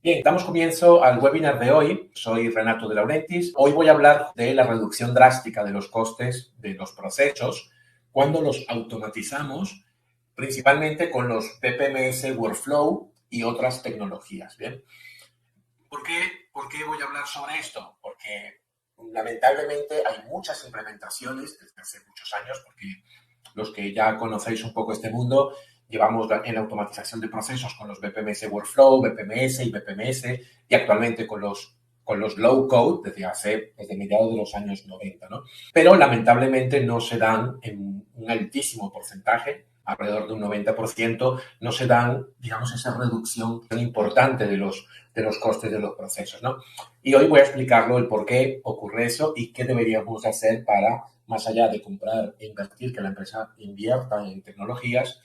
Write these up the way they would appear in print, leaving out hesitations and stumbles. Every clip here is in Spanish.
Bien, damos comienzo al webinar de hoy. Soy Renato de Laurentiis. Hoy voy a hablar de la reducción drástica de los costes de los procesos cuando los automatizamos, principalmente con los BPMS Workflow y otras tecnologías. Bien, ¿Por qué voy a hablar sobre esto? Porque lamentablemente hay muchas implementaciones desde hace muchos años, porque los que ya conocéis un poco este mundo, llevamos en la automatización de procesos con los BPMS Workflow, BPMS y BPMS, y actualmente con los low code desde mediados de los años 90, ¿no? Pero lamentablemente no se dan en un altísimo porcentaje, alrededor de un 90%, no se dan, digamos, esa reducción tan importante de los costes de los procesos, ¿no? Y hoy voy a explicarlo el por qué ocurre eso y qué deberíamos hacer para, más allá de comprar e invertir, que la empresa invierta en tecnologías,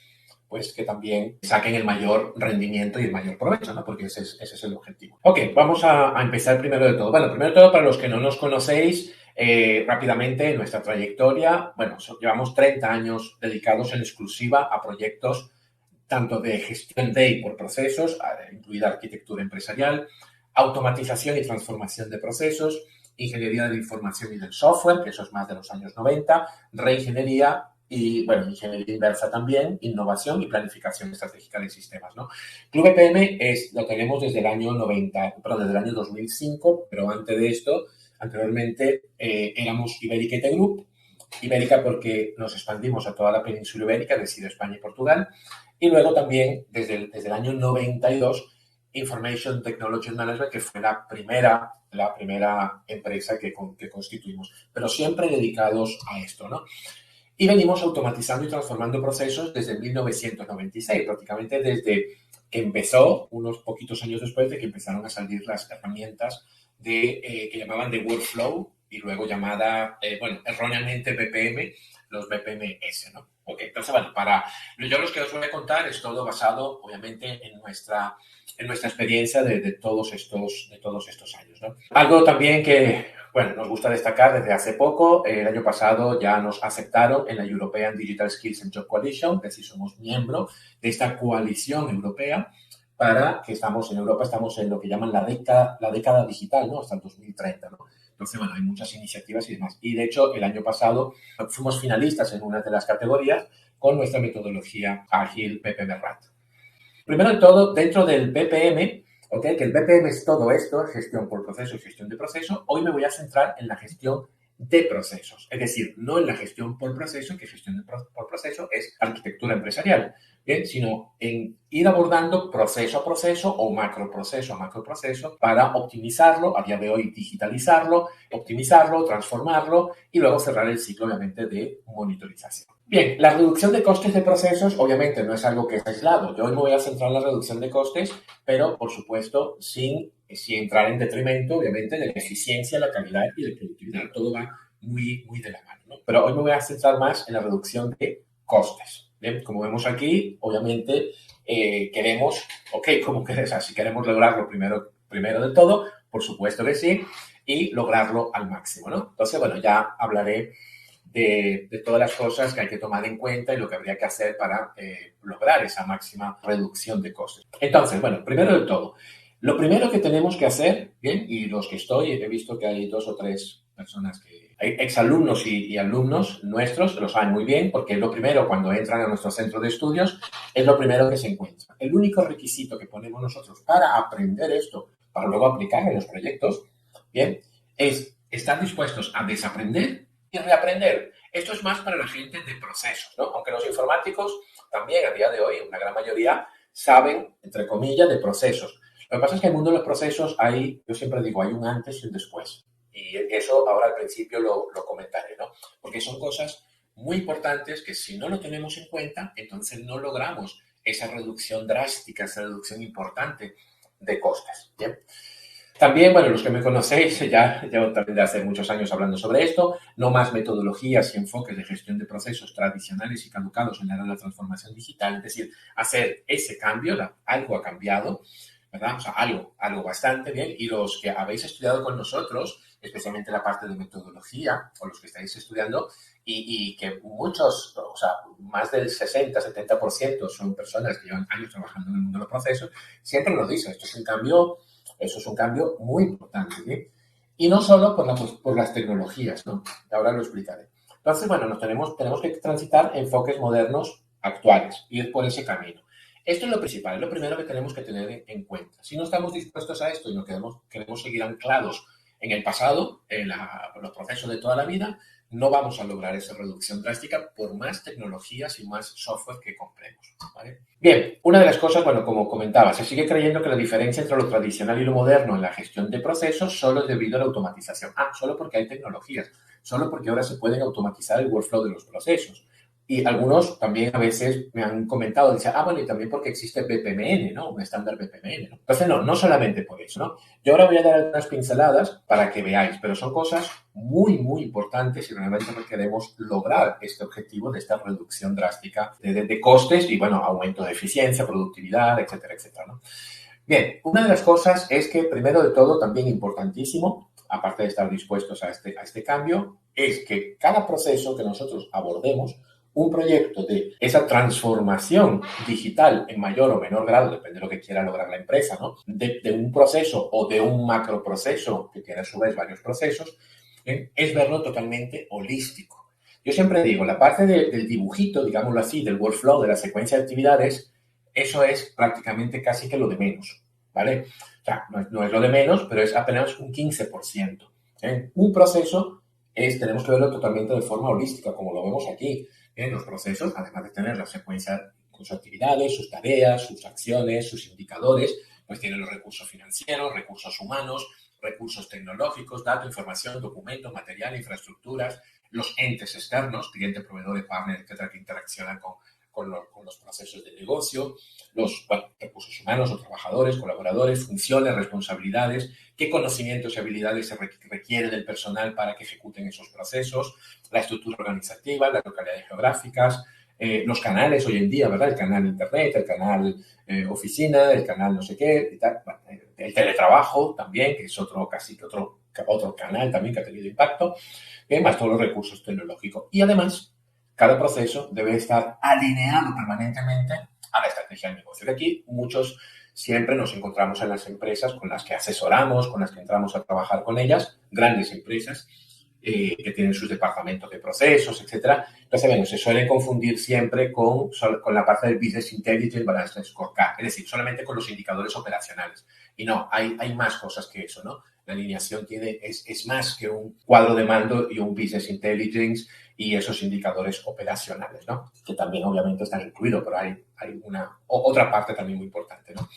pues que también saquen el mayor rendimiento y el mayor provecho, ¿no? Porque ese es el objetivo. Ok, vamos a empezar primero de todo. Bueno, primero de todo, para los que no nos conocéis, rápidamente nuestra trayectoria, bueno, llevamos 30 años dedicados en exclusiva a proyectos tanto de gestión de y por procesos, incluida arquitectura empresarial, automatización y transformación de procesos, ingeniería de la información y del software, que eso es más de los años 90, reingeniería y, bueno, ingeniería inversa también, innovación y planificación estratégica de sistemas, ¿no? Club EPM lo tenemos desde el año 90, perdón, desde el año 2005, pero antes de esto, anteriormente éramos Ibérica IT Group, Ibérica porque nos expandimos a toda la península ibérica, es decir, España y Portugal, y luego también desde el año 92, Information Technology Management, que fue la primera empresa que constituimos, pero siempre dedicados a esto, ¿no? Y venimos automatizando y transformando procesos desde 1996, prácticamente desde que empezó, unos poquitos años después de que empezaron a salir las herramientas que llamaban de workflow y luego llamada, erróneamente BPM, los BPMS, ¿no? Ok, entonces, bueno, yo lo que os voy a contar es todo basado, obviamente, en nuestra experiencia de todos estos años, ¿no? Algo también que, bueno, nos gusta destacar desde hace poco, el año pasado ya nos aceptaron en la European Digital Skills and Job Coalition, es decir, somos miembro de esta coalición europea para que estamos en Europa, estamos en lo que llaman la década digital, ¿no? Hasta el 2030, ¿no? Entonces, bueno, hay muchas iniciativas y demás. Y de hecho, el año pasado fuimos finalistas en una de las categorías con nuestra metodología ágil BPM-RAT. Primero de todo, dentro del BPM, ¿okay? Que el BPM es todo esto, gestión por proceso y gestión de proceso, hoy me voy a centrar en la gestión de procesos, es decir, no en la gestión por proceso, que gestión por proceso es arquitectura empresarial, ¿bien? Sino en ir abordando proceso a proceso o macroproceso a macroproceso para optimizarlo, a día de hoy digitalizarlo, optimizarlo, transformarlo y luego cerrar el ciclo, obviamente, de monitorización. Bien, la reducción de costes de procesos obviamente no es algo que es aislado. Yo hoy me voy a centrar en la reducción de costes, pero por supuesto sin entrar en detrimento, obviamente, de la eficiencia, la calidad y la productividad. Todo va muy, muy de la mano, ¿no? Pero hoy me voy a centrar más en la reducción de costes. Bien, como vemos aquí, obviamente queremos, ¿cómo querés? Si queremos lograrlo primero de todo, por supuesto que sí, y lograrlo al máximo, ¿no? Entonces, bueno, ya hablaré de todas las cosas que hay que tomar en cuenta y lo que habría que hacer para lograr esa máxima reducción de costes. Entonces, bueno, primero de todo, lo primero que tenemos que hacer, bien, y los que he visto que hay 2 o 3 personas hay exalumnos y alumnos nuestros, lo saben muy bien, porque lo primero cuando entran a nuestro centro de estudios es lo primero que se encuentra. El único requisito que ponemos nosotros para aprender esto, para luego aplicar en los proyectos, bien, es estar dispuestos a desaprender y reaprender. Esto es más para la gente de procesos, ¿no? Aunque los informáticos también a día de hoy, una gran mayoría, saben, entre comillas, de procesos. Lo que pasa es que en el mundo de los procesos yo siempre digo, hay un antes y un después. Y eso ahora al principio lo comentaré, ¿no? Porque son cosas muy importantes que si no lo tenemos en cuenta, entonces no logramos esa reducción drástica, esa reducción importante de costes, ¿bien? También, bueno, los que me conocéis, ya llevo también de hace muchos años hablando sobre esto, no más metodologías y enfoques de gestión de procesos tradicionales y caducados en la era de la transformación digital, es decir, hacer ese cambio, algo ha cambiado, ¿verdad? O sea, algo bastante bien, y los que habéis estudiado con nosotros, especialmente la parte de metodología, o los que estáis estudiando, y que muchos, o sea, más del 60-70% son personas que llevan años trabajando en el mundo de los procesos, siempre nos dicen, esto es un cambio Eso es un cambio muy importante, ¿sí? Y no solo por las tecnologías, ¿no? Ahora lo explicaré. Entonces, bueno, tenemos que transitar enfoques modernos actuales, ir por ese camino. Esto es lo principal, es lo primero que tenemos que tener en cuenta. Si no estamos dispuestos a esto y no queremos seguir anclados en el pasado, en los procesos de toda la vida, no vamos a lograr esa reducción drástica por más tecnologías y más software que compremos, ¿vale? Bien, una de las cosas, bueno, como comentaba, se sigue creyendo que la diferencia entre lo tradicional y lo moderno en la gestión de procesos solo es debido a la automatización. Solo porque hay tecnologías, solo porque ahora se pueden automatizar el workflow de los procesos. Y algunos también a veces me han comentado, dicen, bueno, y también porque existe BPMN, ¿no? Un estándar BPMN, ¿no? Entonces, no solamente por eso, ¿no? Yo ahora voy a dar algunas pinceladas para que veáis, pero son cosas muy, muy importantes si realmente queremos lograr este objetivo de esta reducción drástica de costes y, bueno, aumento de eficiencia, productividad, etcétera, etcétera, ¿no? Bien, una de las cosas es que, primero de todo, también importantísimo, aparte de estar dispuestos a este cambio, es que cada proceso que nosotros abordemos, un proyecto de esa transformación digital en mayor o menor grado, depende de lo que quiera lograr la empresa, ¿no? De un proceso o de un macroproceso, que tiene a su vez varios procesos, es verlo totalmente holístico. Yo siempre digo, la parte del dibujito, digámoslo así, del workflow, de la secuencia de actividades, eso es prácticamente casi que lo de menos, ¿vale? O sea, no es lo de menos, pero es apenas un 15%. Un proceso tenemos que verlo totalmente de forma holística, como lo vemos aquí. Los procesos, además de tener la secuencia con sus actividades, sus tareas, sus acciones, sus indicadores, pues tienen los recursos financieros, recursos humanos, recursos tecnológicos, datos, información, documentos, material, infraestructuras, los entes externos, cliente, proveedor, partner, etcétera, que interaccionan con los procesos de negocio, los recursos humanos o trabajadores, colaboradores, funciones, responsabilidades, qué conocimientos y habilidades se requiere del personal para que ejecuten esos procesos, la estructura organizativa, las localidades geográficas, los canales hoy en día, ¿verdad? El canal internet, el canal oficina, el canal no sé qué, y tal. Bueno, el teletrabajo también, que es otro canal también que ha tenido impacto, más todos los recursos tecnológicos. Y además, cada proceso debe estar alineado permanentemente a la estrategia del negocio. De aquí muchos siempre nos encontramos en las empresas con las que asesoramos, con las que entramos a trabajar con ellas, grandes empresas que tienen sus departamentos de procesos, etcétera. Entonces, bueno, se suelen confundir siempre con la parte del Business Intelligence Balance Scorecard, es decir, solamente con los indicadores operacionales. Y no, hay más cosas que eso, ¿no? La alineación es más que un cuadro de mando y un Business Intelligence y esos indicadores operacionales, ¿no? Que también obviamente están incluidos, pero hay otra parte también muy importante, ¿no?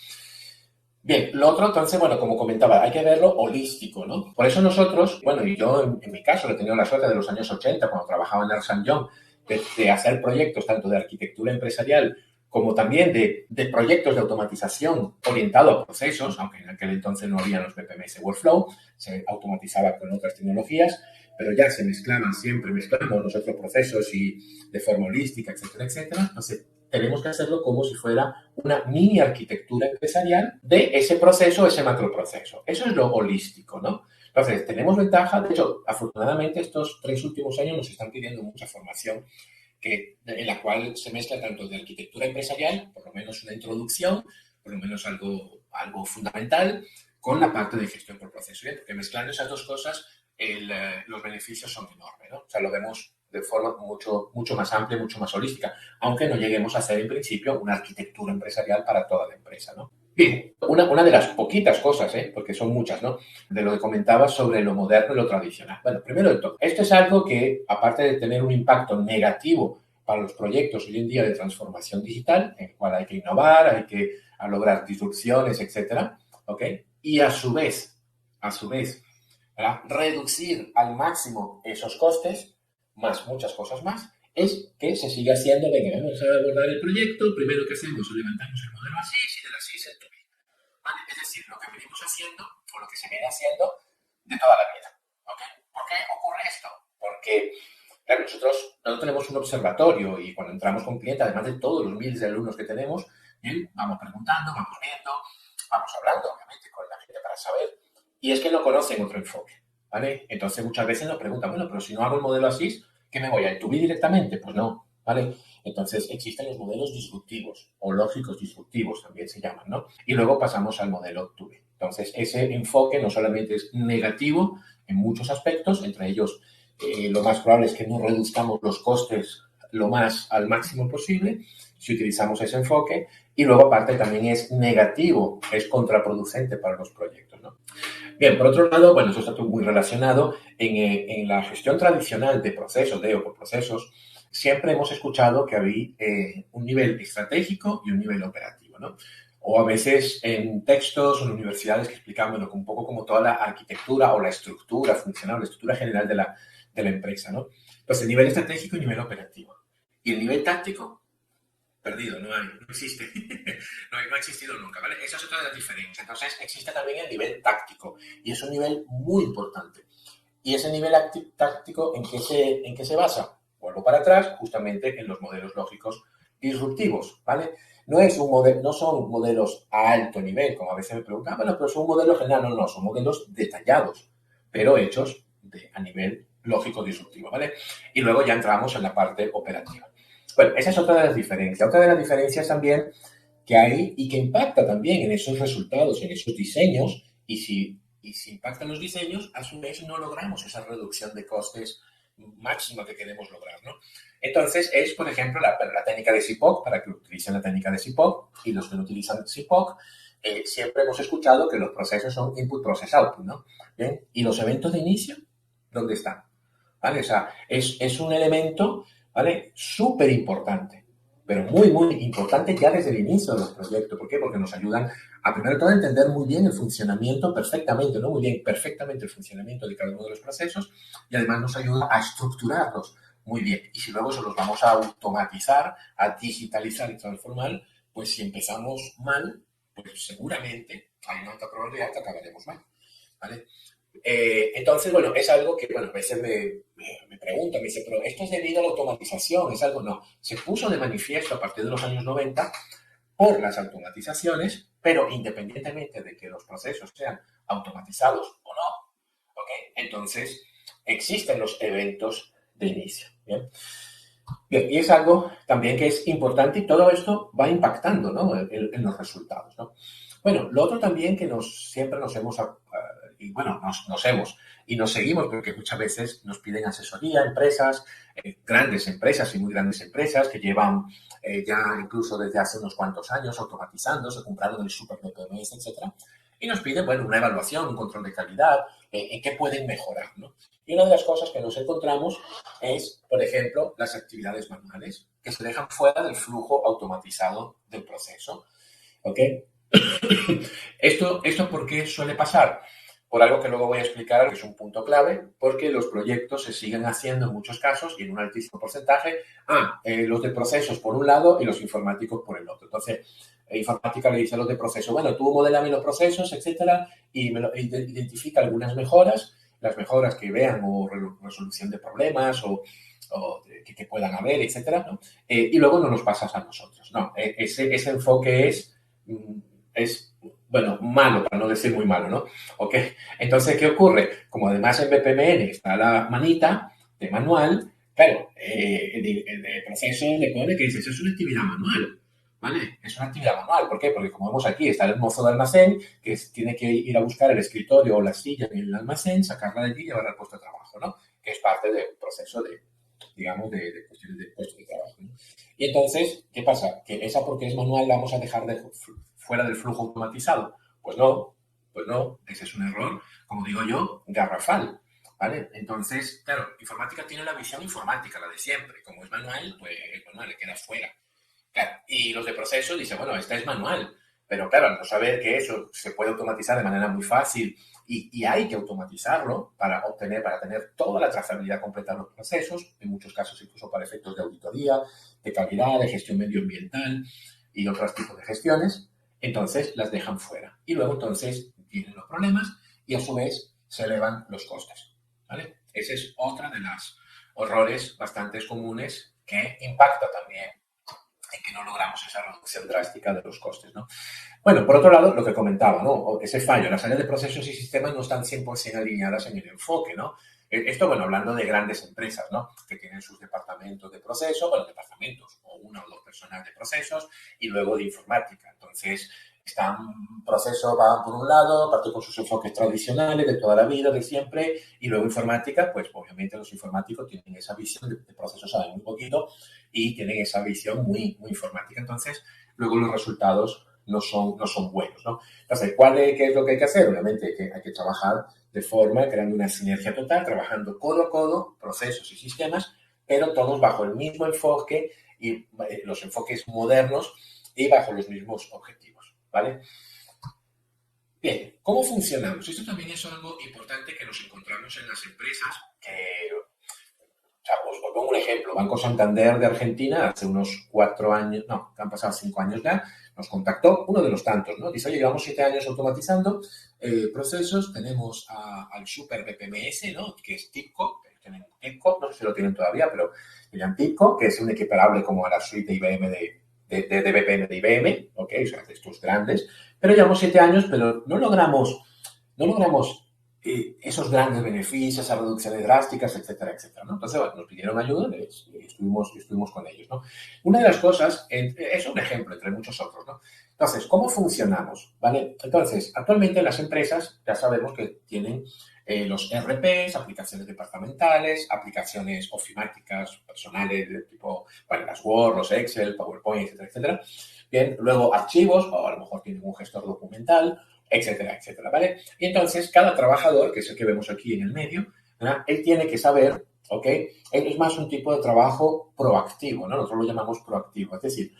Bien, lo otro, entonces, bueno, como comentaba, hay que verlo holístico, ¿no? Por eso nosotros, bueno, y yo en mi caso he tenido la suerte de los años 80, cuando trabajaba en Ernst Young, de hacer proyectos tanto de arquitectura empresarial como también de proyectos de automatización orientado a procesos, aunque en aquel entonces no había los BPMS Workflow, se automatizaba con otras tecnologías, pero ya se mezclamos nosotros procesos y de forma holística, etcétera, etcétera. Entonces, tenemos que hacerlo como si fuera una mini arquitectura empresarial de ese proceso, ese macroproceso. Eso es lo holístico, ¿no? Entonces, tenemos ventaja. De hecho, afortunadamente, estos 3 últimos años nos están pidiendo mucha formación en la cual se mezcla tanto de arquitectura empresarial, por lo menos una introducción, por lo menos algo fundamental, con la parte de gestión por proceso. Porque mezclando esas dos cosas, los beneficios son enormes, ¿no? O sea, lo vemos de forma mucho más amplia, mucho más holística, aunque no lleguemos a hacer en principio una arquitectura empresarial para toda la empresa, ¿no? Bien, una de las poquitas cosas, porque son muchas, ¿no? De lo que comentaba sobre lo moderno y lo tradicional. Bueno, primero de todo, esto es algo que, aparte de tener un impacto negativo para los proyectos hoy en día de transformación digital, en el cual hay que innovar, hay que lograr disrupciones, etcétera, ¿ok? Y a su vez, ¿verdad? Reducir al máximo esos costes, más muchas cosas más, es que se siga haciendo, venga, vamos a abordar el proyecto, primero que hacemos, levantamos el modelo así, y de la ASIS el turbina. ¿Vale? Es decir, lo que venimos haciendo, o lo que se viene haciendo de toda la vida. ¿Ok? ¿Por qué ocurre esto? Porque claro, nosotros tenemos un observatorio y cuando entramos con clientes, además de todos los miles de alumnos que tenemos, bien, vamos preguntando, vamos viendo, vamos hablando, obviamente, con la gente para saber. Y es que no conocen otro enfoque, ¿vale? Entonces muchas veces nos preguntan, bueno, pero si no hago el modelo así, ¿qué me voy a YouTube directamente? Pues no, ¿vale? Entonces existen los modelos disruptivos o lógicos disruptivos también se llaman, ¿no? Y luego pasamos al modelo TUBE. Entonces, ese enfoque no solamente es negativo en muchos aspectos, entre ellos lo más probable es que no reduzcamos los costes lo más al máximo posible si utilizamos ese enfoque, y luego aparte también es negativo, es contraproducente para los proyectos, ¿no? Bien, por otro lado, bueno, eso está muy relacionado en la gestión tradicional de procesos, de procesos, siempre hemos escuchado que había un nivel estratégico y un nivel operativo, ¿no? O a veces en textos o en universidades que explican, bueno, un poco como toda la arquitectura o la estructura funcional, la estructura general de la empresa, ¿no? Pues el nivel estratégico y nivel operativo. Y el nivel táctico, perdido, no hay, no existe, no ha existido nunca, ¿vale? Esa es otra de las diferencias. Entonces, existe también el nivel táctico y es un nivel muy importante. ¿Y ese nivel táctico en qué se basa? Vuelvo para atrás, justamente en los modelos lógicos disruptivos, ¿vale? No son modelos a alto nivel, como a veces me preguntan, bueno, pero son modelos generales. No, no, son modelos detallados, pero hechos a nivel lógico disruptivo, ¿vale? Y luego ya entramos en la parte operativa. Bueno, esa es otra de las diferencias. Otra de las diferencias también que hay y que impacta también en esos resultados, en esos diseños, y si impactan los diseños, a su vez no logramos esa reducción de costes máxima que queremos lograr, ¿no? Entonces, es, por ejemplo, la técnica de SIPOC, para que utilicen la técnica de SIPOC, y los que no utilizan SIPOC, siempre hemos escuchado que los procesos son input, process, output, ¿no? ¿Bien? ¿Y los eventos de inicio? ¿Dónde están? ¿Vale? O sea, es un elemento, ¿vale? Súper importante, pero muy, muy importante ya desde el inicio de los proyectos. ¿Por qué? Porque nos ayudan a, primero de todo, entender muy bien el funcionamiento perfectamente, no muy bien, perfectamente el funcionamiento de cada uno de los procesos, y además nos ayuda a estructurarlos muy bien. Y si luego se los vamos a automatizar, a digitalizar y transformar, pues si empezamos mal, pues seguramente hay una alta probabilidad que acabaremos mal, ¿vale? Entonces, bueno, es algo que, bueno, a veces me preguntan, me dicen, pero esto es debido a la automatización, es algo, no. Se puso de manifiesto a partir de los años 90 por las automatizaciones, pero independientemente de que los procesos sean automatizados o no, ¿ok? Entonces, existen los eventos de inicio, ¿bien? Bien, y es algo también que es importante y todo esto va impactando, ¿no? en los resultados, ¿no? Bueno, lo otro también que siempre nos hemos, y bueno, nos hemos y nos seguimos porque muchas veces nos piden asesoría, empresas, grandes empresas y muy grandes empresas que llevan ya incluso desde hace unos cuantos años automatizando, se compraron el super DPMS, etcétera, y nos piden, bueno, una evaluación, un control de calidad, en qué pueden mejorar, ¿no? Y una de las cosas que nos encontramos es, por ejemplo, las actividades manuales que se dejan fuera del flujo automatizado del proceso. ¿Ok? ¿Esto por qué suele pasar? Por algo que luego voy a explicar, que es un punto clave, porque los proyectos se siguen haciendo en muchos casos y en un altísimo porcentaje, los de procesos por un lado y los informáticos por el otro. Entonces, informática le dice a los de procesos, bueno, tú modélame los procesos, etcétera, y identifica algunas mejoras, las mejoras que vean o resolución de problemas o que puedan haber, etcétera, ¿no? Y luego no nos pasas a nosotros. No, ese enfoque es, bueno, malo, para no decir muy malo, ¿no? ¿Ok? Entonces, ¿qué ocurre? Como además en BPMN está la manita de manual, claro, el proceso le pone que dice, eso es una actividad manual, ¿vale? Es una actividad manual. ¿Por qué? Porque como vemos aquí, está el mozo de almacén, que tiene que ir a buscar el escritorio o la silla en el almacén, sacarla de allí y llevarla al puesto de trabajo, ¿no? Que es parte del proceso de, digamos, de cuestiones de puesto de trabajo, ¿no? Y entonces, ¿qué pasa? Que esa porque es manual la vamos a dejar fuera del flujo automatizado. Pues no, ese es un error, como digo yo, garrafal, ¿vale? Entonces, claro, informática tiene la visión informática, la de siempre. Como es manual, pues es manual, le queda fuera. Claro, y los de proceso dicen, bueno, esta es manual, pero claro, al no saber que eso se puede automatizar de manera muy fácil y hay que automatizarlo para tener toda la trazabilidad completa de los procesos, en muchos casos incluso para efectos de auditoría, de calidad, de gestión medioambiental y otros tipos de gestiones, entonces las dejan fuera. Y luego entonces vienen los problemas y a su vez se elevan los costes, ¿vale? Ese es otra de las horrores bastante comunes que impacta también en que no logramos esa reducción drástica de los costes, ¿no? Bueno, por otro lado, lo que comentaba, ¿no? Ese fallo, las áreas de procesos y sistemas no están 100% alineadas en el enfoque, ¿no? Esto, bueno, hablando de grandes empresas, ¿no? Que tienen sus departamentos de proceso, bueno, departamentos o una o dos personas de procesos y luego de informática. Entonces, Un proceso va por un lado, parte con sus enfoques tradicionales de toda la vida, de siempre, y luego informática, pues obviamente los informáticos tienen esa visión de procesos, saben muy poquito, y tienen esa visión muy, muy informática. Entonces, luego los resultados no son buenos, ¿no? Entonces, ¿qué es lo que hay que hacer? Obviamente hay que trabajar de forma, creando una sinergia total, trabajando codo a codo, procesos y sistemas, pero todos bajo el mismo enfoque y los enfoques modernos y bajo los mismos objetivos, ¿vale? Bien, ¿cómo funcionamos? Esto también es algo importante que nos encontramos en las empresas que, o sea, os pongo un ejemplo. Banco Santander de Argentina, hace unos 4 años, no, han pasado 5 años ya, nos contactó, uno de los tantos, ¿no? Dice, oye, llevamos 7 años automatizando procesos, tenemos al Super BPMS, ¿no? Que es TIPCO, tienen TIPCO, no sé si lo tienen todavía, pero tienen TIPCO, que es un equiparable como a la suite de IBM de BPM de IBM, ¿ok? O sea, de estos grandes, pero llevamos 7 años, pero no logramos esos grandes beneficios, esas reducciones drásticas, etcétera, etcétera, ¿no? Entonces, bueno, nos pidieron ayuda y estuvimos con ellos, ¿no? Una de las cosas, es un ejemplo entre muchos otros, ¿no? Entonces, ¿cómo funcionamos? ¿Vale? Entonces, actualmente las empresas ya sabemos que tienen los RPs, aplicaciones departamentales, aplicaciones ofimáticas personales de tipo, bueno, las Word, los Excel, PowerPoint, etcétera, etcétera. Bien, luego archivos, o a lo mejor tienen un gestor documental, etcétera, etcétera, ¿vale? Y entonces cada trabajador, que es el que vemos aquí en el medio, ¿verdad? Él tiene que saber, ¿ok? Es más un tipo de trabajo proactivo, ¿no? Nosotros lo llamamos proactivo, es decir,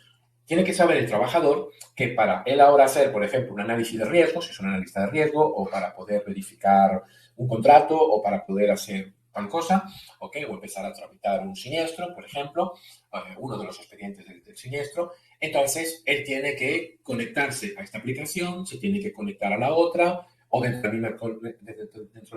tiene que saber el trabajador que para él ahora hacer, por ejemplo, un análisis de riesgo, si es un analista de riesgo, o para poder verificar un contrato, o para poder hacer tal cosa, ¿ok? O empezar a tramitar un siniestro, por ejemplo, uno de los expedientes del siniestro. Entonces, él tiene que conectarse a esta aplicación, se tiene que conectar a la otra, o dentro de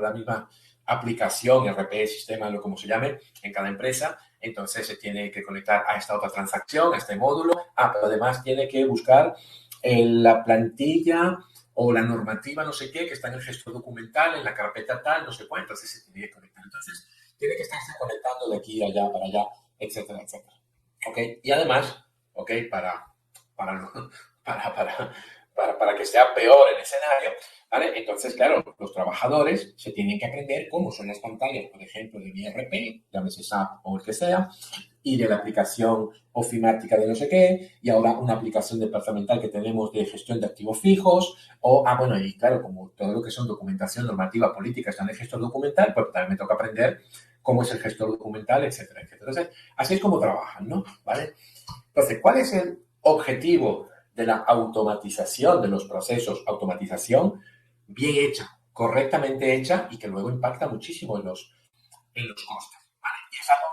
la misma aplicación, RP, sistema, lo como se llame, en cada empresa. Entonces se tiene que conectar a esta otra transacción, a este módulo. Pero además tiene que buscar la plantilla o la normativa, no sé qué, que está en el gestor documental, en la carpeta tal, no sé cuál. Entonces se tiene que conectar. Entonces tiene que estarse conectando de aquí a allá, para allá, etcétera, etcétera. ¿Ok? Y además, ¿ok? Para, para que sea peor el escenario, ¿vale? Entonces, claro, los trabajadores se tienen que aprender cómo son las pantallas, por ejemplo, de mi ERP, llámese SAP o el que sea, y de la aplicación ofimática de no sé qué, y ahora una aplicación departamental que tenemos de gestión de activos fijos, bueno, y claro, como todo lo que son documentación, normativa, política, están en el gestor documental, pues también me toca aprender cómo es el gestor documental, etcétera, etcétera. Entonces, así es como trabajan, ¿no? ¿Vale? Entonces, ¿cuál es el objetivo de la automatización de los procesos? Automatización bien hecha, correctamente hecha y que luego impacta muchísimo en los costes. ¿Vale? Y es algo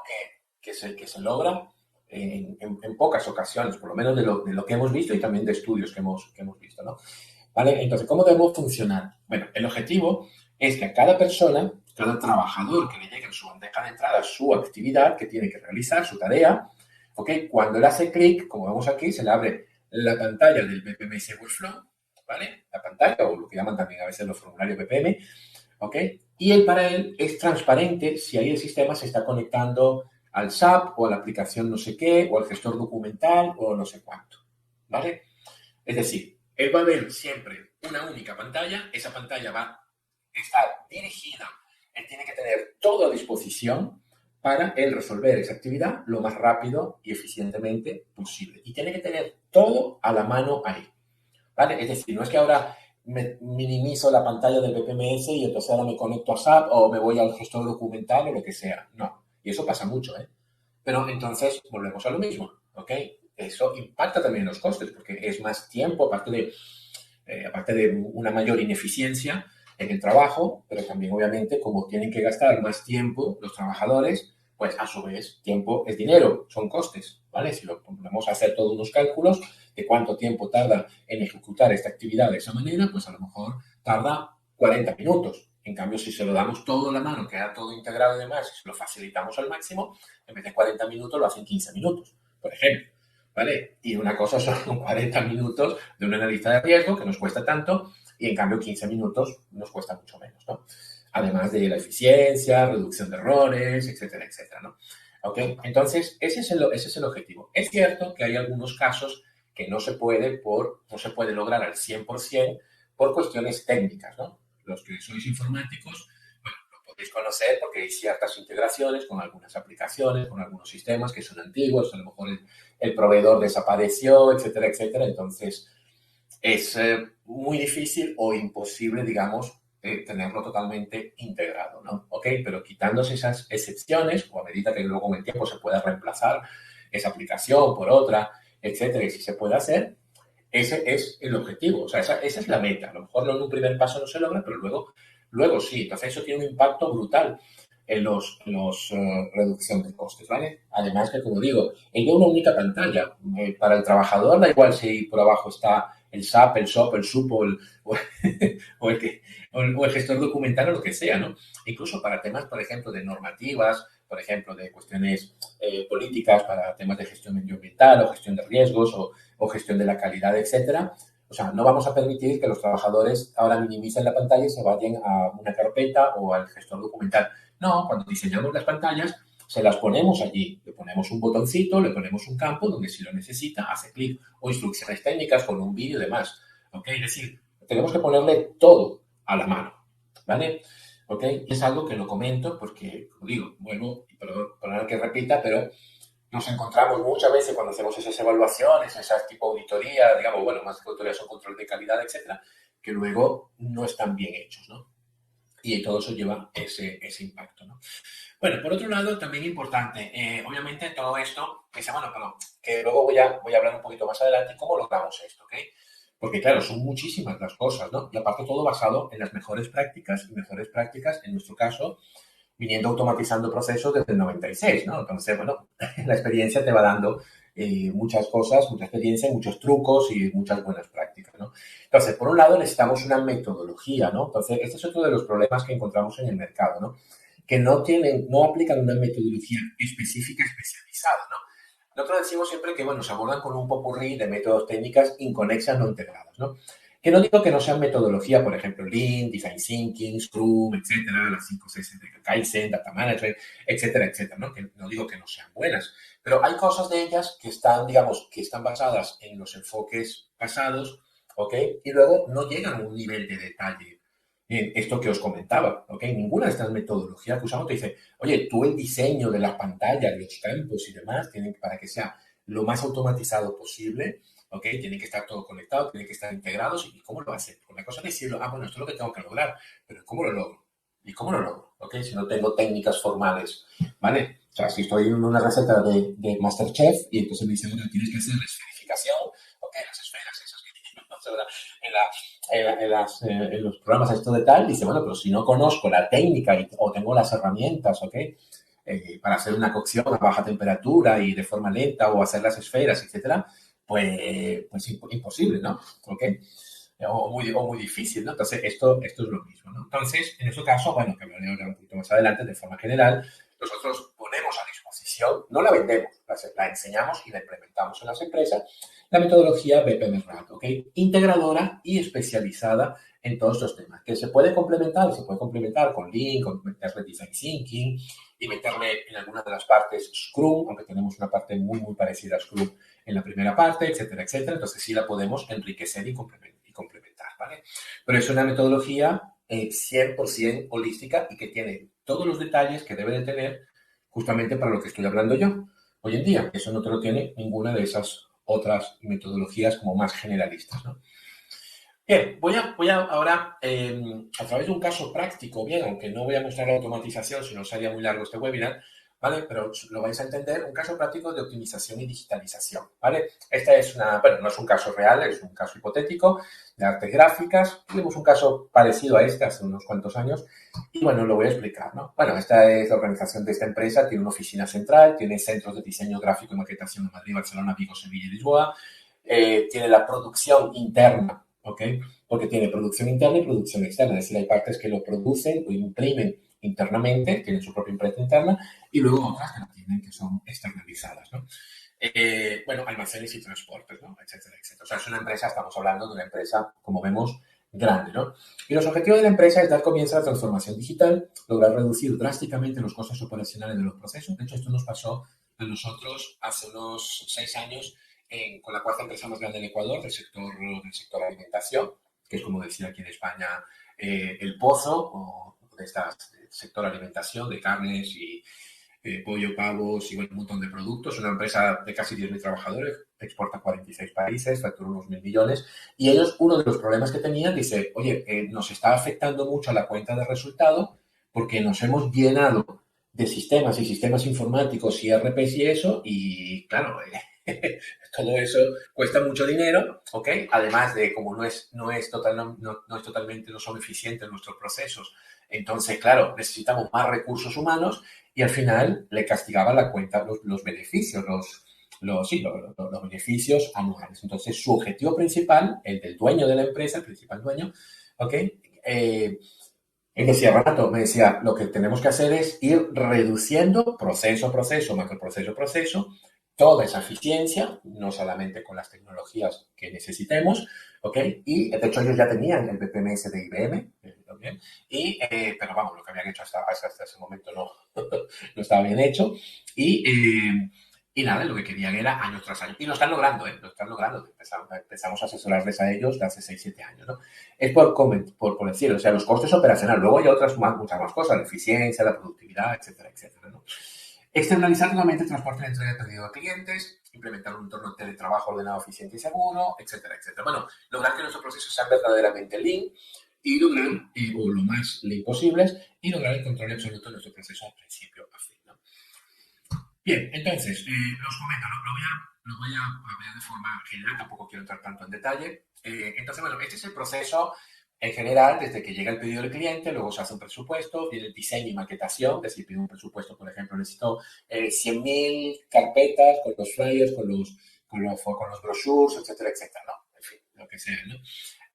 que se logra en pocas ocasiones, por lo menos de lo que hemos visto y también de estudios que hemos visto, ¿no? ¿Vale? Entonces, ¿cómo debemos funcionar? Bueno, el objetivo es que a cada persona, cada trabajador que le llegue en su bandeja de entrada su actividad que tiene que realizar, su tarea, ¿ok? Cuando él hace clic, como vemos aquí, se le abre la pantalla del BPMS Workflow, ¿vale? La pantalla, o lo que llaman también a veces los formularios BPM, ¿ok? Y para él es transparente si ahí el sistema se está conectando al SAP o a la aplicación no sé qué, o al gestor documental o no sé cuánto, ¿vale? Es decir, él va a ver siempre una única pantalla, esa pantalla va a estar dirigida, él tiene que tener todo a disposición para él resolver esa actividad lo más rápido y eficientemente posible. Y tiene que tener todo a la mano ahí, ¿vale? Es decir, no es que ahora minimizo la pantalla del BPMS y entonces ahora me conecto a SAP o me voy al gestor documental o lo que sea. No, y eso pasa mucho, ¿eh? Pero entonces volvemos a lo mismo, ¿ok? Eso impacta también en los costes porque es más tiempo, aparte de una mayor ineficiencia en el trabajo, pero también obviamente como tienen que gastar más tiempo los trabajadores, pues a su vez tiempo es dinero, son costes, ¿vale? Si lo ponemos a hacer todos unos cálculos de cuánto tiempo tarda en ejecutar esta actividad de esa manera, pues a lo mejor tarda 40 minutos. En cambio, si se lo damos todo a la mano, queda todo integrado y demás, y se lo facilitamos al máximo, en vez de 40 minutos lo hacen 15 minutos, por ejemplo. ¿Vale? Y una cosa son 40 minutos de una analista de riesgo que nos cuesta tanto y en cambio 15 minutos nos cuesta mucho menos, ¿no? Además de la eficiencia, reducción de errores, etcétera, etcétera, ¿no? ¿Ok? Entonces, ese es el objetivo. Es cierto que hay algunos casos que no se puede lograr al 100% por cuestiones técnicas, ¿no? Los que sois informáticos, bueno, lo podéis conocer porque hay ciertas integraciones con algunas aplicaciones, con algunos sistemas que son antiguos, a lo mejor el proveedor desapareció, etcétera, etcétera. Entonces, es muy difícil o imposible, digamos, tenerlo totalmente integrado, ¿no? ¿Ok? Pero quitándose esas excepciones, o a medida que luego con el tiempo se pueda reemplazar esa aplicación por otra, etcétera, y si se puede hacer, ese es el objetivo, o sea, esa es la meta. A lo mejor en un primer paso no se logra, pero luego sí. Entonces eso tiene un impacto brutal en los reducción de costes, ¿vale? Además que, como digo, el de una única pantalla. Para el trabajador da igual si por abajo está el SAP, el SOP, el SUP o el gestor documental o lo que sea, ¿no? Incluso para temas, por ejemplo, de normativas, por ejemplo, de cuestiones políticas, para temas de gestión medioambiental o gestión de riesgos o gestión de la calidad, etcétera. O sea, no vamos a permitir que los trabajadores ahora minimicen la pantalla y se vayan a una carpeta o al gestor documental. No, cuando diseñamos las pantallas, se las ponemos allí. Le ponemos un botoncito, le ponemos un campo donde si lo necesita, hace clic. O instrucciones técnicas con un vídeo y demás. ¿Ok? Es decir, tenemos que ponerle todo a la mano. ¿Vale? ¿Ok? Es algo que lo comento porque, como digo, vuelvo, y perdón que repita, pero nos encontramos muchas veces cuando hacemos esas evaluaciones, esas tipo de auditoría, digamos, bueno, más que auditoría son control de calidad, etcétera, que luego no están bien hechos, ¿no? Y todo eso lleva ese impacto, ¿no? Bueno, por otro lado, también importante, obviamente todo esto, bueno, pero que luego voy a hablar un poquito más adelante cómo logramos esto, ¿ok? Porque claro, son muchísimas las cosas, ¿no? Y aparte todo basado en las mejores prácticas, en nuestro caso, viniendo automatizando procesos desde el 96, ¿no? Entonces, bueno, la experiencia te va dando muchas cosas, mucha experiencia, muchos trucos y muchas buenas prácticas, ¿no? Entonces, por un lado necesitamos una metodología, ¿no? Entonces, este es otro de los problemas que encontramos en el mercado, ¿no? Que no aplican una metodología específica, especializada, ¿no? Nosotros decimos siempre que, bueno, se abordan con un popurrí de métodos técnicas inconexas, no integradas, ¿no? Que no digo que no sean metodología, por ejemplo, Lean, Design Thinking, Scrum, etcétera, las 5 Cs de Kaizen, Data Management, etcétera, etcétera, ¿no? Que no digo que no sean buenas, pero hay cosas de ellas que están, digamos, que están basadas en los enfoques pasados, ¿ok? Y luego no llegan a un nivel de detalle en esto que os comentaba, ¿ok? Ninguna de estas metodologías que usamos te dice, oye, tú el diseño de las pantallas, los campos y demás, tienen para que sea lo más automatizado posible, ¿ok? Tienen que estar todo conectado, tienen que estar integrados. ¿Y cómo lo hace? Porque la cosa es decirlo, bueno, esto es lo que tengo que lograr, pero ¿cómo lo logro? ¿Y cómo lo logro? ¿Ok? Si no tengo técnicas formales, ¿vale? O sea, si estoy en una receta de MasterChef y entonces me dicen, bueno, tienes que hacer la esferificación, ¿ok? Las esferas esas que tienen en los programas esto de tal, dice, bueno, pero si no conozco la técnica o tengo las herramientas, ¿ok? Para hacer una cocción a baja temperatura y de forma lenta o hacer las esferas, etcétera, pues imposible, ¿no? ¿Ok? O muy difícil, ¿no? Entonces, esto es lo mismo, ¿no? Entonces, en este caso, bueno, que hablaré ahora un poquito más adelante, de forma general, nosotros ponemos a disposición, no la vendemos, la enseñamos y la implementamos en las empresas, la metodología BPMRAT, ¿ok? Integradora y especializada en todos estos temas, que se puede complementar con Lean, con meterle Design Thinking y meterle en alguna de las partes Scrum, aunque tenemos una parte muy, muy parecida a Scrum en la primera parte, etcétera, etcétera. Entonces sí la podemos enriquecer y complementar, ¿vale? Pero es una metodología 100% holística y que tiene todos los detalles que debe de tener justamente para lo que estoy hablando yo hoy en día. Eso no te lo tiene ninguna de esas otras metodologías como más generalistas, ¿no? Bien, voy a ahora, a través de un caso práctico, bien, aunque no voy a mostrar la automatización, si no sería muy largo este webinar, ¿vale? Pero lo vais a entender, un caso práctico de optimización y digitalización, ¿vale? Esta es bueno, no es un caso real, es un caso hipotético de artes gráficas. Tuvimos un caso parecido a este hace unos cuantos años y, bueno, lo voy a explicar, ¿no? Bueno, esta es la organización de esta empresa, tiene una oficina central, tiene centros de diseño gráfico y maquetación en Madrid, Barcelona, Vigo, Sevilla y Lisboa, tiene la producción interna, ¿ok? Porque tiene producción interna y producción externa, es decir, hay partes que lo producen o imprimen internamente, tienen su propia imprenta interna, y luego otras que lo tienen, que son externalizadas, ¿no? Bueno, almacenes y transportes, ¿no? Etcétera, etcétera. O sea, es una empresa, estamos hablando de una empresa, como vemos, grande, ¿no? Y los objetivos de la empresa es dar comienzo a la transformación digital, lograr reducir drásticamente los costes operacionales de los procesos. De hecho, esto nos pasó a nosotros hace unos 6 años con la cuarta empresa más grande del Ecuador del sector alimentación, que es, como decía aquí en España, el Pozo, o de este sector alimentación, de carnes y pollo, pavos y bueno, un montón de productos. Una empresa de casi 10.000 trabajadores, exporta a 46 países, factura unos 1.000 millones. Y ellos, uno de los problemas que tenían, dice, oye, nos está afectando mucho a la cuenta de resultado porque nos hemos llenado de sistemas y sistemas informáticos y RPs y eso, y claro, todo eso cuesta mucho dinero, ¿ok? Además de como no es totalmente, no son eficientes nuestros procesos, entonces, claro, necesitamos más recursos humanos y al final le castigaban la cuenta los beneficios, los beneficios anuales. Entonces, su objetivo principal, el del dueño de la empresa, el principal dueño, ¿ok? Él decía, Renato, me decía, lo que tenemos que hacer es ir reduciendo proceso a proceso, macroproceso a proceso, toda esa eficiencia, no solamente con las tecnologías que necesitemos, ¿ok? Y de hecho ellos ya tenían el BPMS de IBM, ¿okay? Pero vamos, lo que habían hecho hasta ese momento no, no estaba bien hecho. Y nada, lo que querían era años tras años. Y lo están logrando, ¿eh? Lo están logrando. Empezamos a asesorarles a ellos de hace 6-7 años, ¿no? Es por decir, o sea, los costes operacionales. Luego hay muchas más cosas, la eficiencia, la productividad, etcétera, etcétera, ¿no? Externalizar nuevamente el transporte de entrega de pedido a clientes, implementar un entorno de teletrabajo ordenado, eficiente y seguro, etcétera, etcétera. Bueno, lograr que nuestros procesos sean verdaderamente lean y lograr, o lo más lean posibles, y lograr el control absoluto de nuestro proceso al principio a fin, ¿no? Bien, entonces, los comento, lo voy a de forma general, tampoco quiero entrar tanto en detalle. Entonces, bueno, este es el proceso en general, desde que llega el pedido del cliente, luego se hace un presupuesto, viene el diseño y maquetación, es decir, pido un presupuesto, por ejemplo, necesito 100.000 carpetas con los flyers, con los brochures, etcétera, etcétera, ¿no? En fin, lo que sea, ¿no?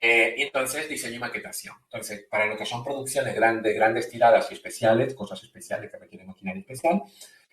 Y entonces, diseño y maquetación. Entonces, para lo que son producciones grandes tiradas y especiales, cosas especiales que requieren maquinaria especial,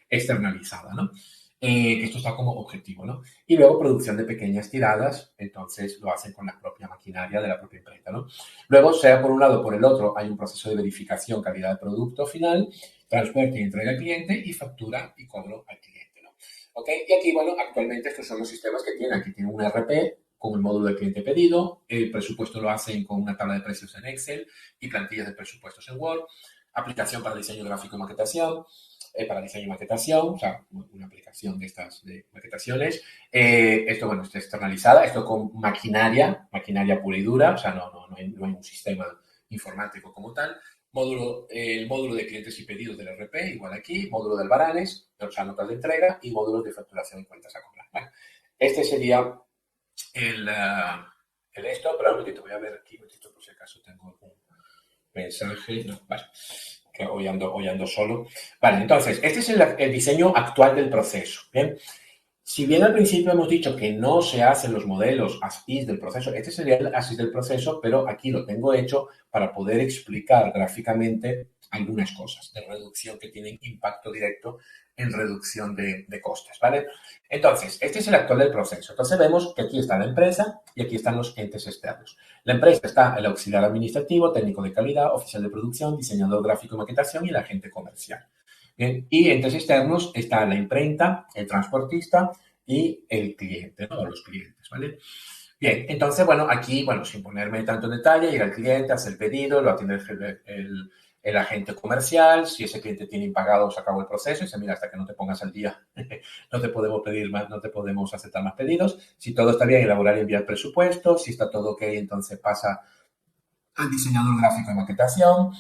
externalizada, ¿no? Esto está como objetivo, ¿no? Y luego producción de pequeñas tiradas, entonces lo hacen con la propia maquinaria de la propia imprenta, ¿no? Luego, sea por un lado o por el otro, hay un proceso de verificación, calidad de producto final, transporte y entrega al cliente y factura y cobro al cliente, ¿no? ¿Ok? Y aquí, bueno, actualmente estos son los sistemas que tienen. Aquí tienen un RP con el módulo del cliente pedido, el presupuesto lo hacen con una tabla de precios en Excel y plantillas de presupuestos en Word, aplicación para diseño gráfico y maquetación, para diseño y maquetación, o sea, una aplicación de estas de maquetaciones. Esto, bueno, está externalizada, esto con maquinaria pura y dura, o sea, no hay un sistema informático como tal. El módulo de clientes y pedidos del RP, igual aquí, módulo de albaranes, o sea, notas de entrega y módulos de facturación y cuentas a cobrar. ¿Vale? Este sería el esto, pero un momentito, voy a ver aquí, un momentito, por si acaso tengo algún mensaje. No, vale, que hoy ando solo. Vale, entonces, este es el diseño actual del proceso. Bien, si bien al principio hemos dicho que no se hacen los modelos ASIS del proceso, este sería el ASIS del proceso, pero aquí lo tengo hecho para poder explicar gráficamente algunas cosas de reducción que tienen impacto directo en reducción de costes, ¿vale? Entonces, este es el actual del proceso. Entonces vemos que aquí está la empresa y aquí están los entes externos. La empresa está el auxiliar administrativo, técnico de calidad, oficial de producción, diseñador gráfico y maquetación y el agente comercial. Bien, y entes externos está la imprenta, el transportista y el cliente, ¿no? Los clientes, ¿vale? Bien, entonces, bueno, aquí, bueno, sin ponerme tanto en detalle, llega el cliente, hace el pedido, lo atiende el agente comercial. Si ese cliente tiene impagado, se acabó el proceso y dice, mira, hasta que no te pongas al día, no te podemos pedir más, no te podemos aceptar más pedidos. Si todo está bien, elaborar y enviar presupuesto. Si está todo ok, entonces pasa al diseñador gráfico de maquetación.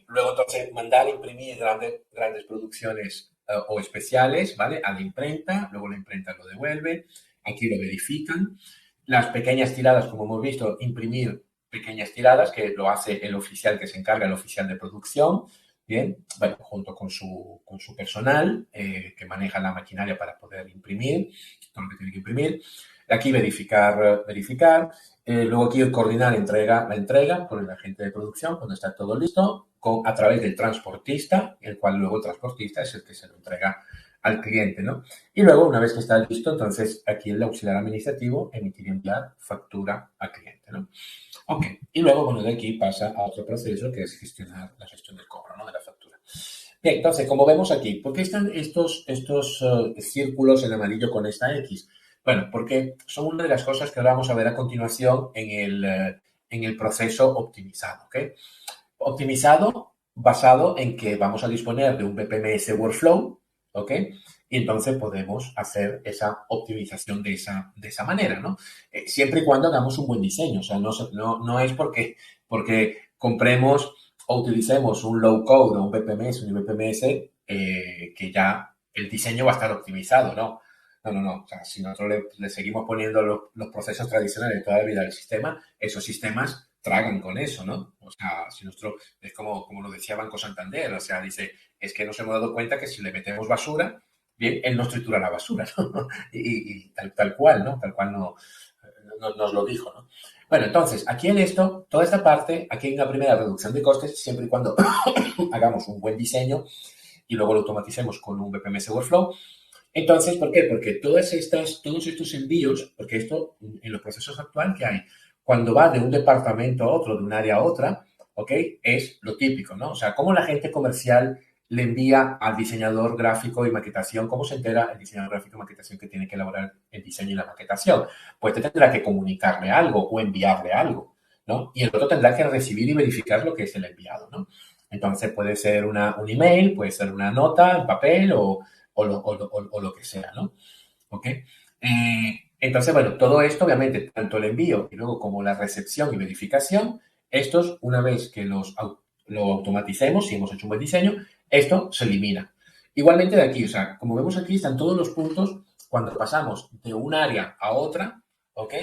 Luego, entonces, mandar a imprimir grandes producciones o especiales, ¿vale? A la imprenta, luego la imprenta lo devuelve, aquí lo verifican. Las pequeñas tiradas, como hemos visto, imprimir pequeñas tiradas, que lo hace el oficial que se encarga, el oficial de producción, bien, bueno, junto con su personal que maneja la maquinaria para poder imprimir, todo lo que tiene que imprimir. Aquí verificar. Luego aquí coordinar la entrega con el agente de producción cuando está todo listo, a través del transportista, el cual luego el transportista es el que se lo entrega al cliente, ¿no? Y luego, una vez que está listo, entonces aquí el auxiliar administrativo emitir y enviar factura al cliente, ¿no? Ok, y luego, bueno, de aquí pasa a otro proceso que es gestionar la gestión del cobro, ¿no? De la factura. Bien, entonces, como vemos aquí, ¿por qué están estos círculos en amarillo con esta X? Bueno, porque son una de las cosas que ahora vamos a ver a continuación en el proceso optimizado, ¿ok? Optimizado basado en que vamos a disponer de un BPMS workflow, ¿ok? Y entonces podemos hacer esa optimización de esa manera, ¿no? Siempre y cuando hagamos un buen diseño, o sea, no es porque compremos o utilicemos un low code o un BPMS, un BPMS, que ya el diseño va a estar optimizado, ¿no? No. O sea, si nosotros le seguimos poniendo los procesos tradicionales de toda la vida del sistema, esos sistemas tragan con eso, ¿no? O sea, si nosotros, es como lo decía Banco Santander, o sea, dice, es que nos hemos dado cuenta que si le metemos basura, bien, él nos tritura la basura, ¿no? Y tal cual, ¿no? Tal cual nos lo dijo, ¿no? Bueno, entonces, aquí en esto, toda esta parte, aquí hay una primera reducción de costes, siempre y cuando hagamos un buen diseño y luego lo automaticemos con un BPMS Workflow. Entonces, ¿por qué? Porque todos estos envíos, porque esto en los procesos actuales que hay, cuando va de un departamento a otro, de un área a otra, ¿ok? Es lo típico, ¿no? O sea, cómo la gente comercial le envía al diseñador gráfico y maquetación, cómo se entera el diseñador gráfico y maquetación que tiene que elaborar el diseño y la maquetación. Pues te tendrá que comunicarle algo o enviarle algo, ¿no? Y el otro tendrá que recibir y verificar lo que es el enviado, ¿no? Entonces puede ser un email, puede ser una nota en papel o lo que sea, ¿no? ¿Ok? Entonces, bueno, todo esto, obviamente, tanto el envío y luego como la recepción y verificación, estos, una vez que lo automaticemos, si hemos hecho un buen diseño, esto se elimina. Igualmente de aquí, o sea, como vemos aquí, están todos los puntos cuando pasamos de un área a otra, ¿ok?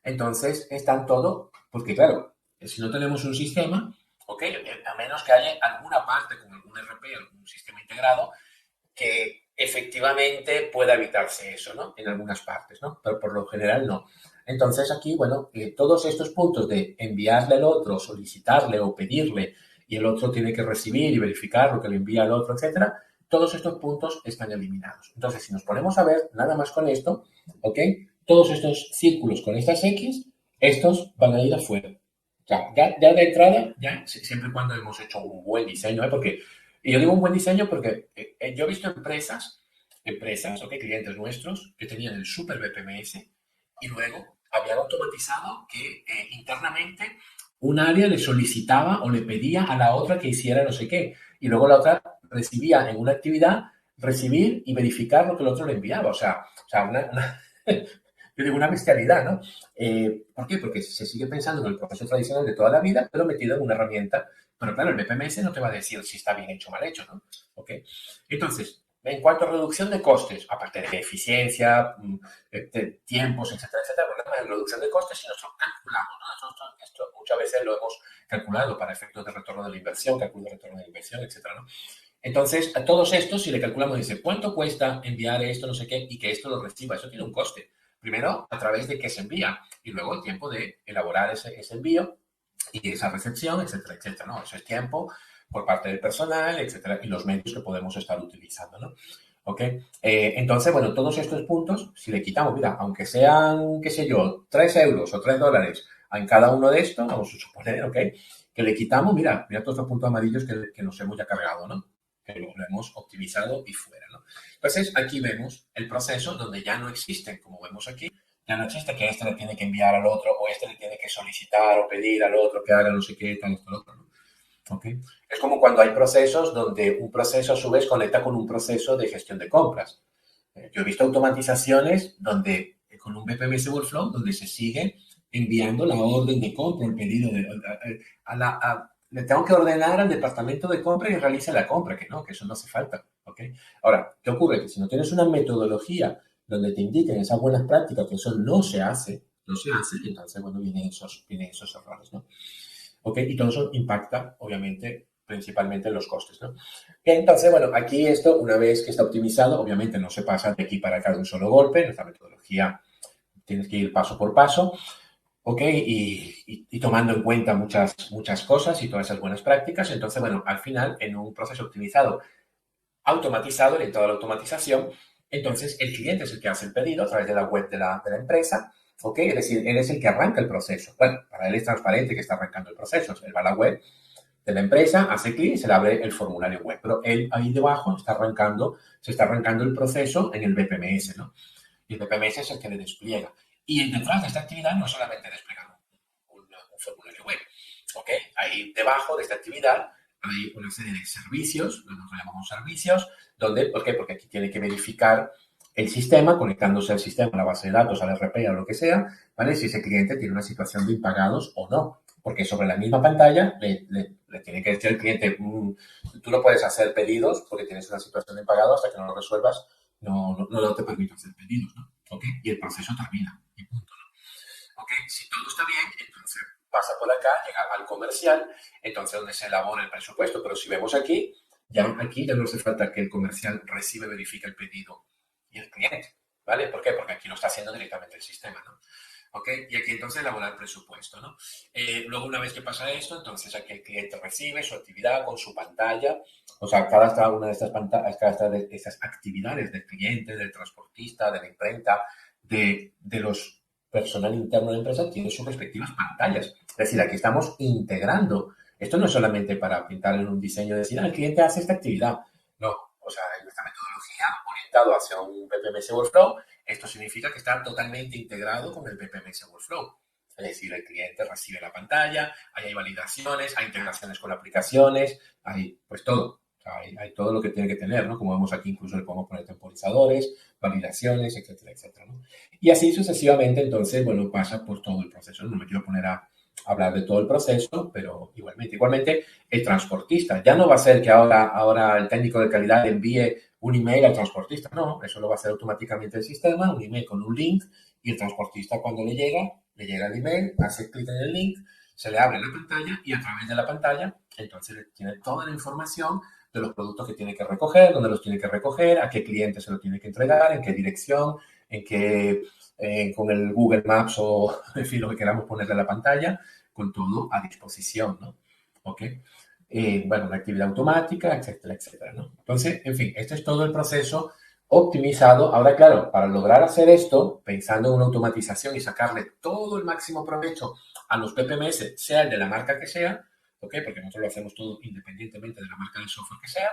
Entonces, están todo, porque claro, si no tenemos un sistema, ¿ok? A menos que haya alguna parte, como algún RP, algún sistema integrado, que efectivamente pueda evitarse eso, ¿no? En algunas partes, ¿no? Pero por lo general no. Entonces aquí, bueno, todos estos puntos de enviarle al otro, solicitarle o pedirle, y el otro tiene que recibir y verificar lo que le envía al otro, etcétera, todos estos puntos están eliminados. Entonces, si nos ponemos a ver nada más con esto, ¿ok? Todos estos círculos con estas X, estos van a ir afuera. O sea, ya de entrada, ya siempre y cuando hemos hecho un buen diseño, ¿eh? Porque y yo digo un buen diseño porque yo he visto empresas, ¿ok? Clientes nuestros que tenían el super BPMS y luego habían automatizado que internamente un área le solicitaba o le pedía a la otra que hiciera no sé qué. Y luego la otra recibía en una actividad recibir y verificar lo que el otro le enviaba. O sea yo digo una bestialidad, ¿no? ¿Por qué? Porque se sigue pensando en el proceso tradicional de toda la vida, pero metido en una herramienta. Pero claro, el BPMS no te va a decir si está bien hecho o mal hecho, ¿no? ¿Ok? Entonces, en cuanto a reducción de costes, aparte de eficiencia, de tiempos, etcétera, etcétera, el problema de reducción de costes, si nosotros calculamos, ¿no? Esto muchas veces lo hemos calculado para efectos de retorno de la inversión, cálculo de retorno de la inversión, etcétera, ¿no? Entonces, a todos estos, si le calculamos, dice, ¿cuánto cuesta enviar esto, no sé qué, y que esto lo reciba? Eso tiene un coste. Primero, a través de qué se envía, y luego el tiempo de elaborar ese envío y esa recepción, etcétera, etcétera, ¿no? Eso es tiempo por parte del personal, etcétera, y los medios que podemos estar utilizando, ¿no? ¿Ok? Entonces, bueno, todos estos puntos, si le quitamos, mira, aunque sean, qué sé yo, 3 euros o 3 dólares en cada uno de estos, vamos a suponer, ¿ok? Que le quitamos, mira todos estos puntos amarillos que nos hemos ya cargado, ¿no? Que lo hemos optimizado y fuera, ¿no? Entonces, aquí vemos el proceso donde ya no existen, como vemos aquí, ya no existe que este le tiene que enviar al otro o este le tiene que solicitar o pedir al otro que haga no sé qué, tal, esto, lo otro, ¿no? ¿Okay? Es como cuando hay procesos donde un proceso a su vez conecta con un proceso de gestión de compras. Yo he visto automatizaciones donde, con un BPMS Workflow, donde se sigue enviando la orden de compra, el pedido le tengo que ordenar al departamento de compra y realice la compra, que eso no hace falta. ¿Okay? Ahora, ¿qué ocurre? Que si no tienes una metodología donde te indiquen esas buenas prácticas, que eso no se hace, entonces, bueno, vienen esos errores, ¿no? ¿Ok? Y todo eso impacta, obviamente, principalmente en los costes, ¿no? Entonces, bueno, aquí esto, una vez que está optimizado, obviamente no se pasa de aquí para acá de un solo golpe, nuestra metodología tienes que ir paso por paso, ¿ok? Y tomando en cuenta muchas cosas y todas esas buenas prácticas. Entonces, bueno, al final, en un proceso optimizado, automatizado, orientado a la automatización, entonces el cliente es el que hace el pedido a través de la web de la empresa, ¿ok? Es decir, él es el que arranca el proceso. Bueno, para él es transparente que está arrancando el proceso. Él va a la web, de la empresa, hace clic y se le abre el formulario web. Pero él ahí debajo se está arrancando el proceso en el BPMS, ¿no? Y el BPMS es el que le despliega. Y detrás de esta actividad no solamente despliega un formulario web, ¿ok? Ahí debajo de esta actividad hay una serie de servicios, nosotros llamamos servicios, donde, ¿por qué? Porque aquí tiene que verificar el sistema, conectándose al sistema, a la base de datos, al RP, a lo que sea, ¿vale? Si ese cliente tiene una situación de impagados o no. Porque sobre la misma pantalla le tiene que decir al cliente, tú no puedes hacer pedidos porque tienes una situación de impagado hasta que no lo resuelvas, no te permito hacer pedidos, ¿no? ¿Ok? Y el proceso termina, y punto, ¿no? ¿Ok? Si todo está bien, entonces pasa por acá, llega al comercial, entonces donde se elabora el presupuesto. Pero si vemos aquí ya no hace falta que el comercial recibe, verifica el pedido y el cliente, ¿vale? ¿Por qué? Porque aquí lo está haciendo directamente el sistema, ¿no? ¿Ok? Y aquí entonces elabora el presupuesto, ¿no? Luego, una vez que pasa esto, entonces aquí el cliente recibe su actividad con su pantalla. O sea, cada una de estas pantallas, cada de estas actividades del cliente, del transportista, de la imprenta, de los personal interno de la empresa, tiene sus respectivas pantallas. Es decir, aquí estamos integrando. Esto no es solamente para pintar en un diseño y decir, el cliente hace esta actividad. No, o sea, en esta metodología orientado hacia un PPMS Workflow, esto significa que está totalmente integrado con el PPMS Workflow. Es decir, el cliente recibe la pantalla, ahí hay validaciones, hay integraciones con aplicaciones, hay pues todo. O sea, hay todo lo que tiene que tener, ¿no? Como vemos aquí, incluso le podemos poner temporizadores, validaciones, etcétera, etcétera, ¿no? Y así sucesivamente, entonces, bueno, pasa por todo el proceso. No me quiero poner a hablar de todo el proceso, pero igualmente, el transportista. Ya no va a ser que ahora el técnico de calidad envíe un email al transportista. No, eso lo va a hacer automáticamente el sistema, un email con un link, y el transportista cuando le llega el email, hace clic en el link, se le abre la pantalla y a través de la pantalla, entonces tiene toda la información de los productos que tiene que recoger, dónde los tiene que recoger, a qué cliente se lo tiene que entregar, en qué dirección, en qué, con el Google Maps o, en fin, lo que queramos ponerle a la pantalla, con todo a disposición, ¿no? ¿Ok? Bueno, una actividad automática, etcétera, etcétera, ¿no? Entonces, en fin, este es todo el proceso optimizado. Ahora, claro, para lograr hacer esto, pensando en una automatización y sacarle todo el máximo provecho a los PPMS, sea el de la marca que sea, ¿ok? Porque nosotros lo hacemos todo independientemente de la marca del software que sea,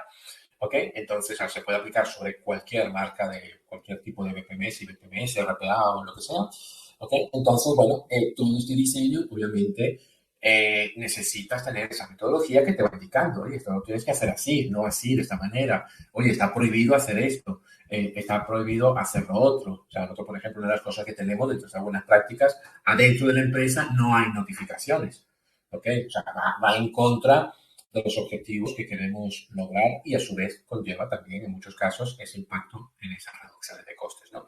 ¿ok? Entonces, se puede aplicar sobre cualquier marca de cualquier tipo de BPMS, BPMS, RPA o lo que sea, ¿ok? Entonces, bueno, todo este diseño, obviamente, necesitas tener esa metodología que te va indicando, oye, esto lo tienes que hacer así, no así, de esta manera, oye, está prohibido hacer esto, está prohibido hacer lo otro. O sea, nosotros, por ejemplo, una de las cosas que tenemos dentro de estas buenas prácticas, adentro de la empresa no hay notificaciones, ¿ok? O sea, va en contra de los objetivos que queremos lograr y a su vez conlleva también en muchos casos ese impacto en esas reducciones de costes, ¿no?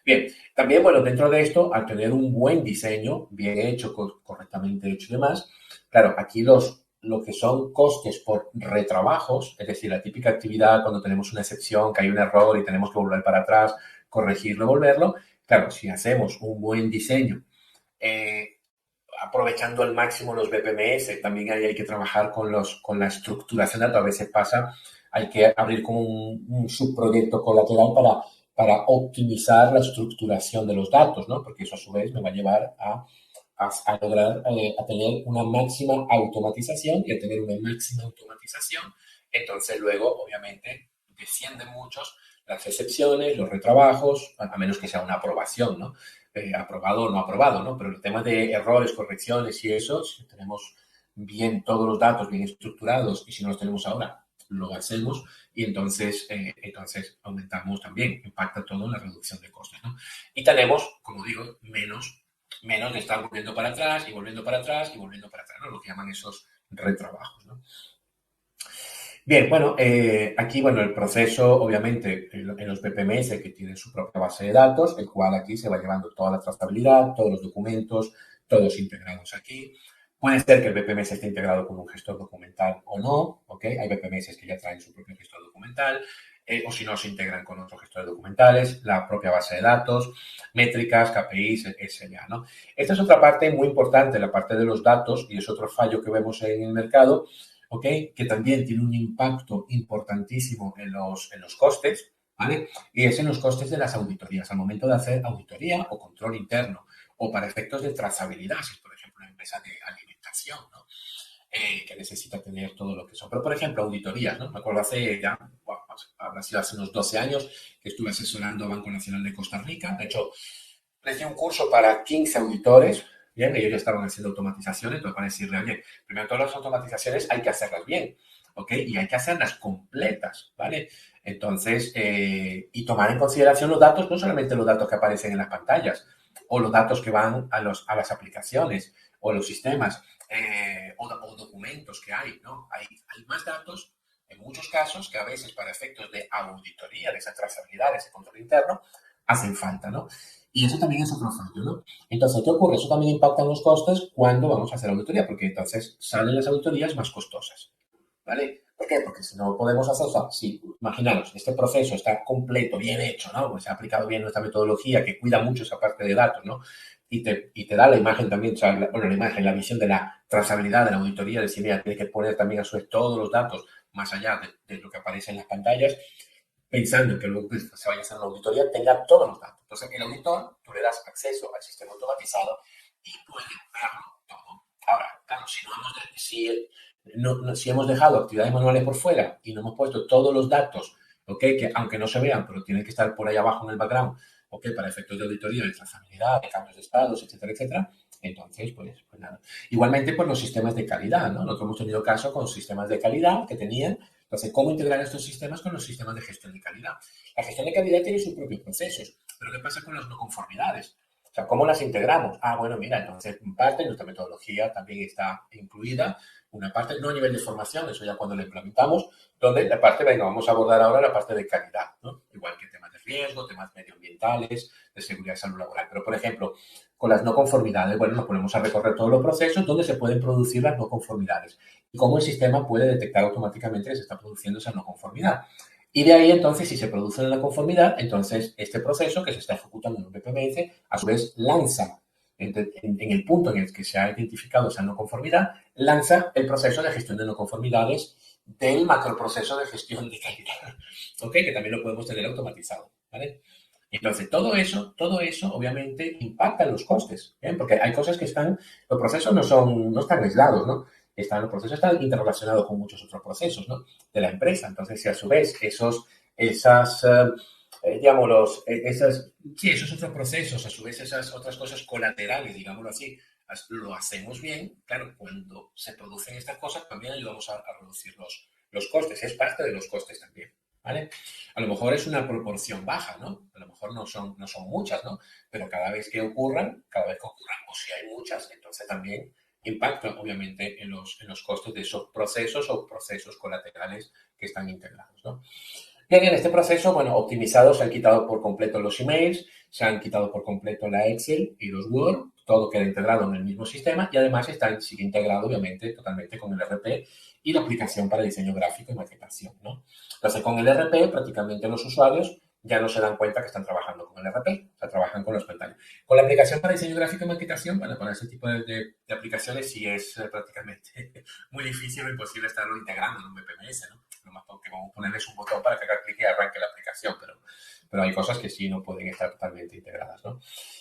Bien, también, bueno, dentro de esto, al tener un buen diseño, bien hecho, correctamente hecho y demás, claro, aquí lo que son costes por retrabajos, es decir, la típica actividad cuando tenemos una excepción, que hay un error y tenemos que volver para atrás, corregirlo, volverlo, claro, si hacemos un buen diseño, eh, aprovechando al máximo los BPMS, también hay que trabajar con la estructuración de datos. A veces pasa, hay que abrir como un subproyecto colateral para optimizar la estructuración de los datos, ¿no? Porque eso a su vez me va a llevar a lograr, a tener una máxima automatización y a tener una máxima automatización. Entonces luego, obviamente, descienden muchos las excepciones, los retrabajos, a menos que sea una aprobación, ¿no? Aprobado o no aprobado, ¿no? Pero el tema de errores, correcciones y eso, si tenemos bien todos los datos bien estructurados y si no los tenemos ahora, lo hacemos y entonces aumentamos también, impacta todo en la reducción de costes, ¿no? Y tenemos, como digo, menos de estar volviendo para atrás y volviendo para atrás y volviendo para atrás, ¿no? Lo que llaman esos retrabajos, ¿no? Bien, bueno, aquí, bueno, el proceso, obviamente, en los PPMS que tienen su propia base de datos, el cual aquí se va llevando toda la trazabilidad, todos los documentos, todos integrados aquí. Puede ser que el BPMS esté integrado con un gestor documental o no, ¿ok? Hay BPMS que ya traen su propio gestor documental, o si no, se integran con otros gestores documentales, la propia base de datos, métricas, KPIs, SLA, ¿no? Esta es otra parte muy importante, la parte de los datos, y es otro fallo que vemos en el mercado, ¿ok? Que también tiene un impacto importantísimo en los costes, ¿vale? Y es en los costes de las auditorías. Al momento de hacer auditoría o control interno, o para efectos de trazabilidad, si es, por ejemplo, una empresa de alimentación, ¿no? que necesita tener todo lo que son. Pero, por ejemplo, auditorías, ¿no? Me acuerdo hace ya, bueno, habrá sido hace unos 12 años que estuve asesorando a Banco Nacional de Costa Rica. De hecho, les di un curso para 15 auditores. Bien, ellos ya estaban haciendo automatizaciones, entonces para decirle, oye, primero todas las automatizaciones hay que hacerlas bien, ¿ok? Y hay que hacerlas completas, ¿vale? Entonces, y tomar en consideración los datos, no solamente los datos que aparecen en las pantallas, o los datos que van a las aplicaciones, o a los sistemas, o documentos que hay, ¿no? Hay más datos, en muchos casos, que a veces para efectos de auditoría, de esa trazabilidad, de ese control interno, hacen falta, ¿no? Y eso también es otro fallo, ¿no? Entonces, ¿qué ocurre? Eso también impacta en los costes cuando vamos a hacer auditoría, porque entonces salen las auditorías más costosas, ¿vale? ¿Por qué? Porque si no podemos hacer, o sea, si, imaginaros, este proceso está completo, bien hecho, ¿no? Pues se ha aplicado bien nuestra metodología que cuida mucho esa parte de datos, ¿no? Y te da la imagen también, o sea, bueno, la imagen, la visión de la trazabilidad de la auditoría, decir, mira, tiene que poner también a su vez todos los datos más allá de lo que aparece en las pantallas, pensando que luego que se vaya a hacer una auditoría tenga todos los datos. Entonces, el auditor, tú le das acceso al sistema automatizado y puede verlo todo. Ahora, claro, si hemos dejado actividades manuales por fuera y no hemos puesto todos los datos, ¿ok? Que aunque no se vean, pero tienen que estar por ahí abajo en el background, ¿ok? Para efectos de auditoría, de trazabilidad, de cambios de estados, etcétera, etcétera. Entonces, pues nada. Igualmente, pues los sistemas de calidad, ¿no? Nosotros hemos tenido caso con sistemas de calidad que tenían. Entonces, ¿cómo integrar estos sistemas con los sistemas de gestión de calidad? La gestión de calidad tiene sus propios procesos, pero ¿qué pasa con las no conformidades? O sea, ¿cómo las integramos? Ah, bueno, mira, entonces, en parte, nuestra metodología también está incluida, una parte, no a nivel de formación, eso ya cuando lo implementamos, donde la parte, venga, vamos a abordar ahora la parte de calidad, ¿no? Igual que temas de riesgo, temas medioambientales, de seguridad y salud laboral. Pero, por ejemplo, con las no conformidades, bueno, nos ponemos a recorrer todos los procesos donde se pueden producir las no conformidades y cómo el sistema puede detectar automáticamente que se está produciendo esa no conformidad. Y de ahí, entonces, si se produce una conformidad, entonces este proceso que se está ejecutando en un BPMS, a su vez lanza, en el punto en el que se ha identificado esa no conformidad, lanza el proceso de gestión de no conformidades del macroproceso de gestión de calidad, ¿ok? Que también lo podemos tener automatizado, ¿vale? Entonces, todo eso obviamente impacta en los costes, ¿eh? Porque hay cosas que están, los procesos no están aislados, ¿no? Los procesos están interrelacionados con muchos otros procesos, ¿no? De la empresa. Entonces, si a su vez esos otros procesos, a su vez esas otras cosas colaterales, digámoslo así, lo hacemos bien, claro, cuando se producen estas cosas también ayudamos a reducir los costes, es parte de los costes también, ¿vale? A lo mejor es una proporción baja, ¿no? A lo mejor no son muchas, ¿no? Pero cada vez que ocurran, o si hay muchas, entonces también impacta obviamente en los costes de esos procesos o procesos colaterales que están integrados, ¿no? Bien, en este proceso, bueno, optimizado, se han quitado por completo los emails, se han quitado por completo la Excel y los Word, todo queda integrado en el mismo sistema y además sigue integrado, obviamente, totalmente con el RP y la aplicación para diseño gráfico y maquetación, ¿no? Entonces, con el RP, prácticamente los usuarios ya no se dan cuenta que están trabajando con el RP, o sea, trabajan con las pantallas. Con la aplicación para diseño gráfico y maquetación, bueno, con ese tipo de aplicaciones sí es prácticamente muy difícil o imposible estarlo integrando en un BPMS, ¿no? Lo más que vamos a ponerles un botón para que haga clic y arranque la aplicación, pero hay cosas que sí no pueden estar totalmente integradas, ¿no?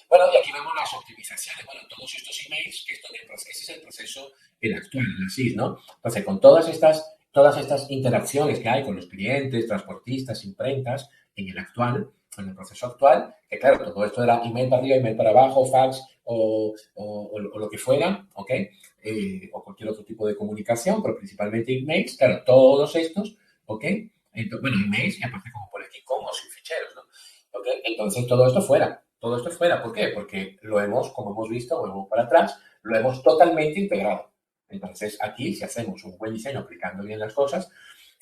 Bueno, y aquí vemos las optimizaciones. Bueno, todos estos emails, ese es el proceso, el actual, el SIS, ¿no? Entonces, con todas estas interacciones que hay con los clientes, transportistas, imprentas, en el proceso actual, que claro, todo esto era email para arriba, email para abajo, fax o lo que fuera, ¿ok? O cualquier otro tipo de comunicación, pero principalmente emails, claro, todos estos, ¿ok? Bueno, emails y aparte como por aquí, como sin ficheros, ¿no? ¿Ok? Entonces todo esto fuera, ¿por qué? Porque como hemos visto, volvemos para atrás, lo hemos totalmente integrado. Entonces aquí, si hacemos un buen diseño aplicando bien las cosas,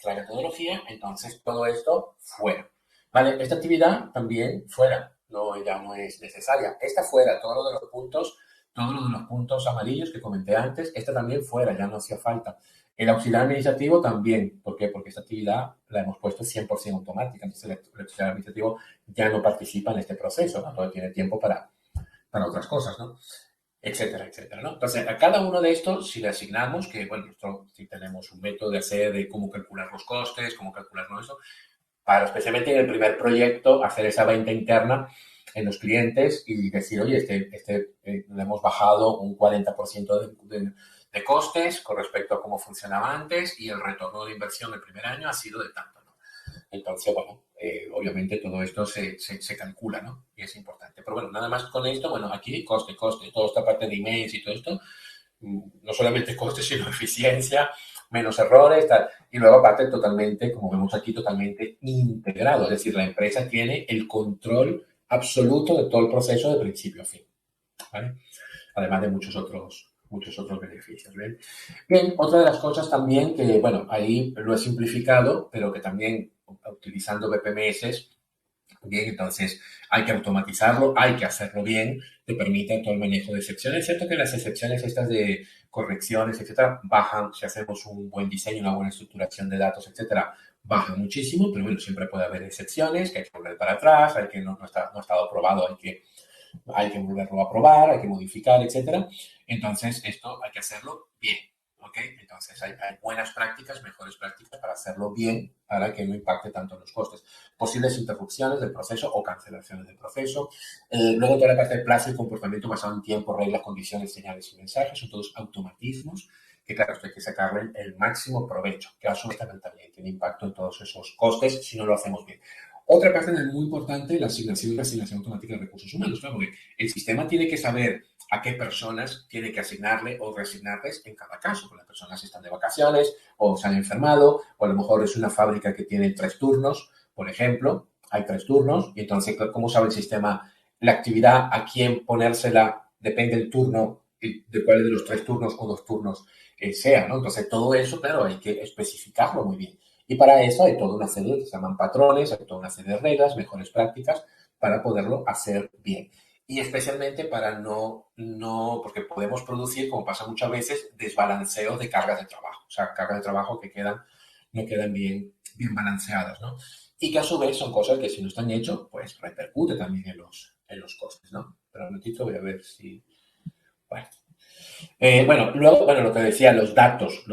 la metodología, entonces todo esto fuera. ¿Vale? Esta actividad también fuera, no, ya no es necesaria. Esta fuera, todos los puntos amarillos que comenté antes, esta también fuera, ya no hacía falta. El auxiliar administrativo también, ¿por qué? Porque esta actividad la hemos puesto 100% automática, entonces el auxiliar administrativo ya no participa en este proceso, ¿no? Todavía tiene tiempo para otras cosas, ¿no? Etcétera, etcétera, ¿no? Entonces, a cada uno de estos, si le asignamos, que bueno, nosotros sí tenemos un método de cómo calcular los costes, cómo calcular todo eso, para especialmente en el primer proyecto hacer esa venta interna en los clientes y decir, oye, le hemos bajado un 40% de de costes con respecto a cómo funcionaba antes y el retorno de inversión el primer año ha sido de tanto, ¿no? Entonces, bueno, obviamente todo esto se calcula, ¿no? Y es importante. Pero bueno, nada más con esto, bueno, aquí coste, toda esta parte de emails y todo esto, no solamente coste, sino eficiencia, menos errores, tal. Y luego aparte totalmente, como vemos aquí, totalmente integrado. Es decir, la empresa tiene el control absoluto de todo el proceso de principio a fin, ¿vale? Además de muchos otros beneficios. ¿Bien? Bien, otra de las cosas también que, bueno, ahí lo he simplificado, pero que también utilizando BPMS, bien, entonces hay que automatizarlo, hay que hacerlo bien, te permite todo el manejo de excepciones. Es cierto que las excepciones estas de correcciones, etcétera, bajan si hacemos un buen diseño, una buena estructuración de datos, etcétera, bajan muchísimo, pero bueno, siempre puede haber excepciones, que hay que volver para atrás, hay que no ha estado aprobado, hay que volverlo a probar, hay que modificar, etcétera. Entonces, esto hay que hacerlo bien, ¿ok? Entonces, hay buenas prácticas, mejores prácticas para hacerlo bien, para que no impacte tanto en los costes. Posibles interrupciones del proceso o cancelaciones del proceso. Luego, toda la parte de plazo y comportamiento basado en tiempo, reglas, condiciones, señales y mensajes, son todos automatismos que, claro, esto hay que sacarle el máximo provecho, que a su vez también tiene impacto en todos esos costes si no lo hacemos bien. Otra parte muy importante, la asignación y la asignación automática de recursos humanos. Claro, porque el sistema tiene que saber a qué personas tiene que asignarle o reasignarles en cada caso. Porque las personas están de vacaciones o se han enfermado, o a lo mejor es una fábrica que tiene 3 turnos, por ejemplo, hay 3 turnos, y entonces, ¿cómo sabe el sistema la actividad a quién ponérsela? Depende del turno, de cuál de los 3 turnos o 2 turnos sea, ¿no? Entonces, todo eso, claro, hay que especificarlo muy bien. Y para eso hay toda una serie que se llaman patrones, hay toda una serie de reglas, mejores prácticas para poderlo hacer bien. Y especialmente para porque podemos producir, como pasa muchas veces, desbalanceo de cargas de trabajo. O sea, cargas de trabajo que no quedan bien balanceadas, ¿no? Y que a su vez son cosas que si no están hechos, pues repercute también en los costes, ¿no? Pero un momentito voy a ver si... Bueno. Luego, lo que decía, los datos,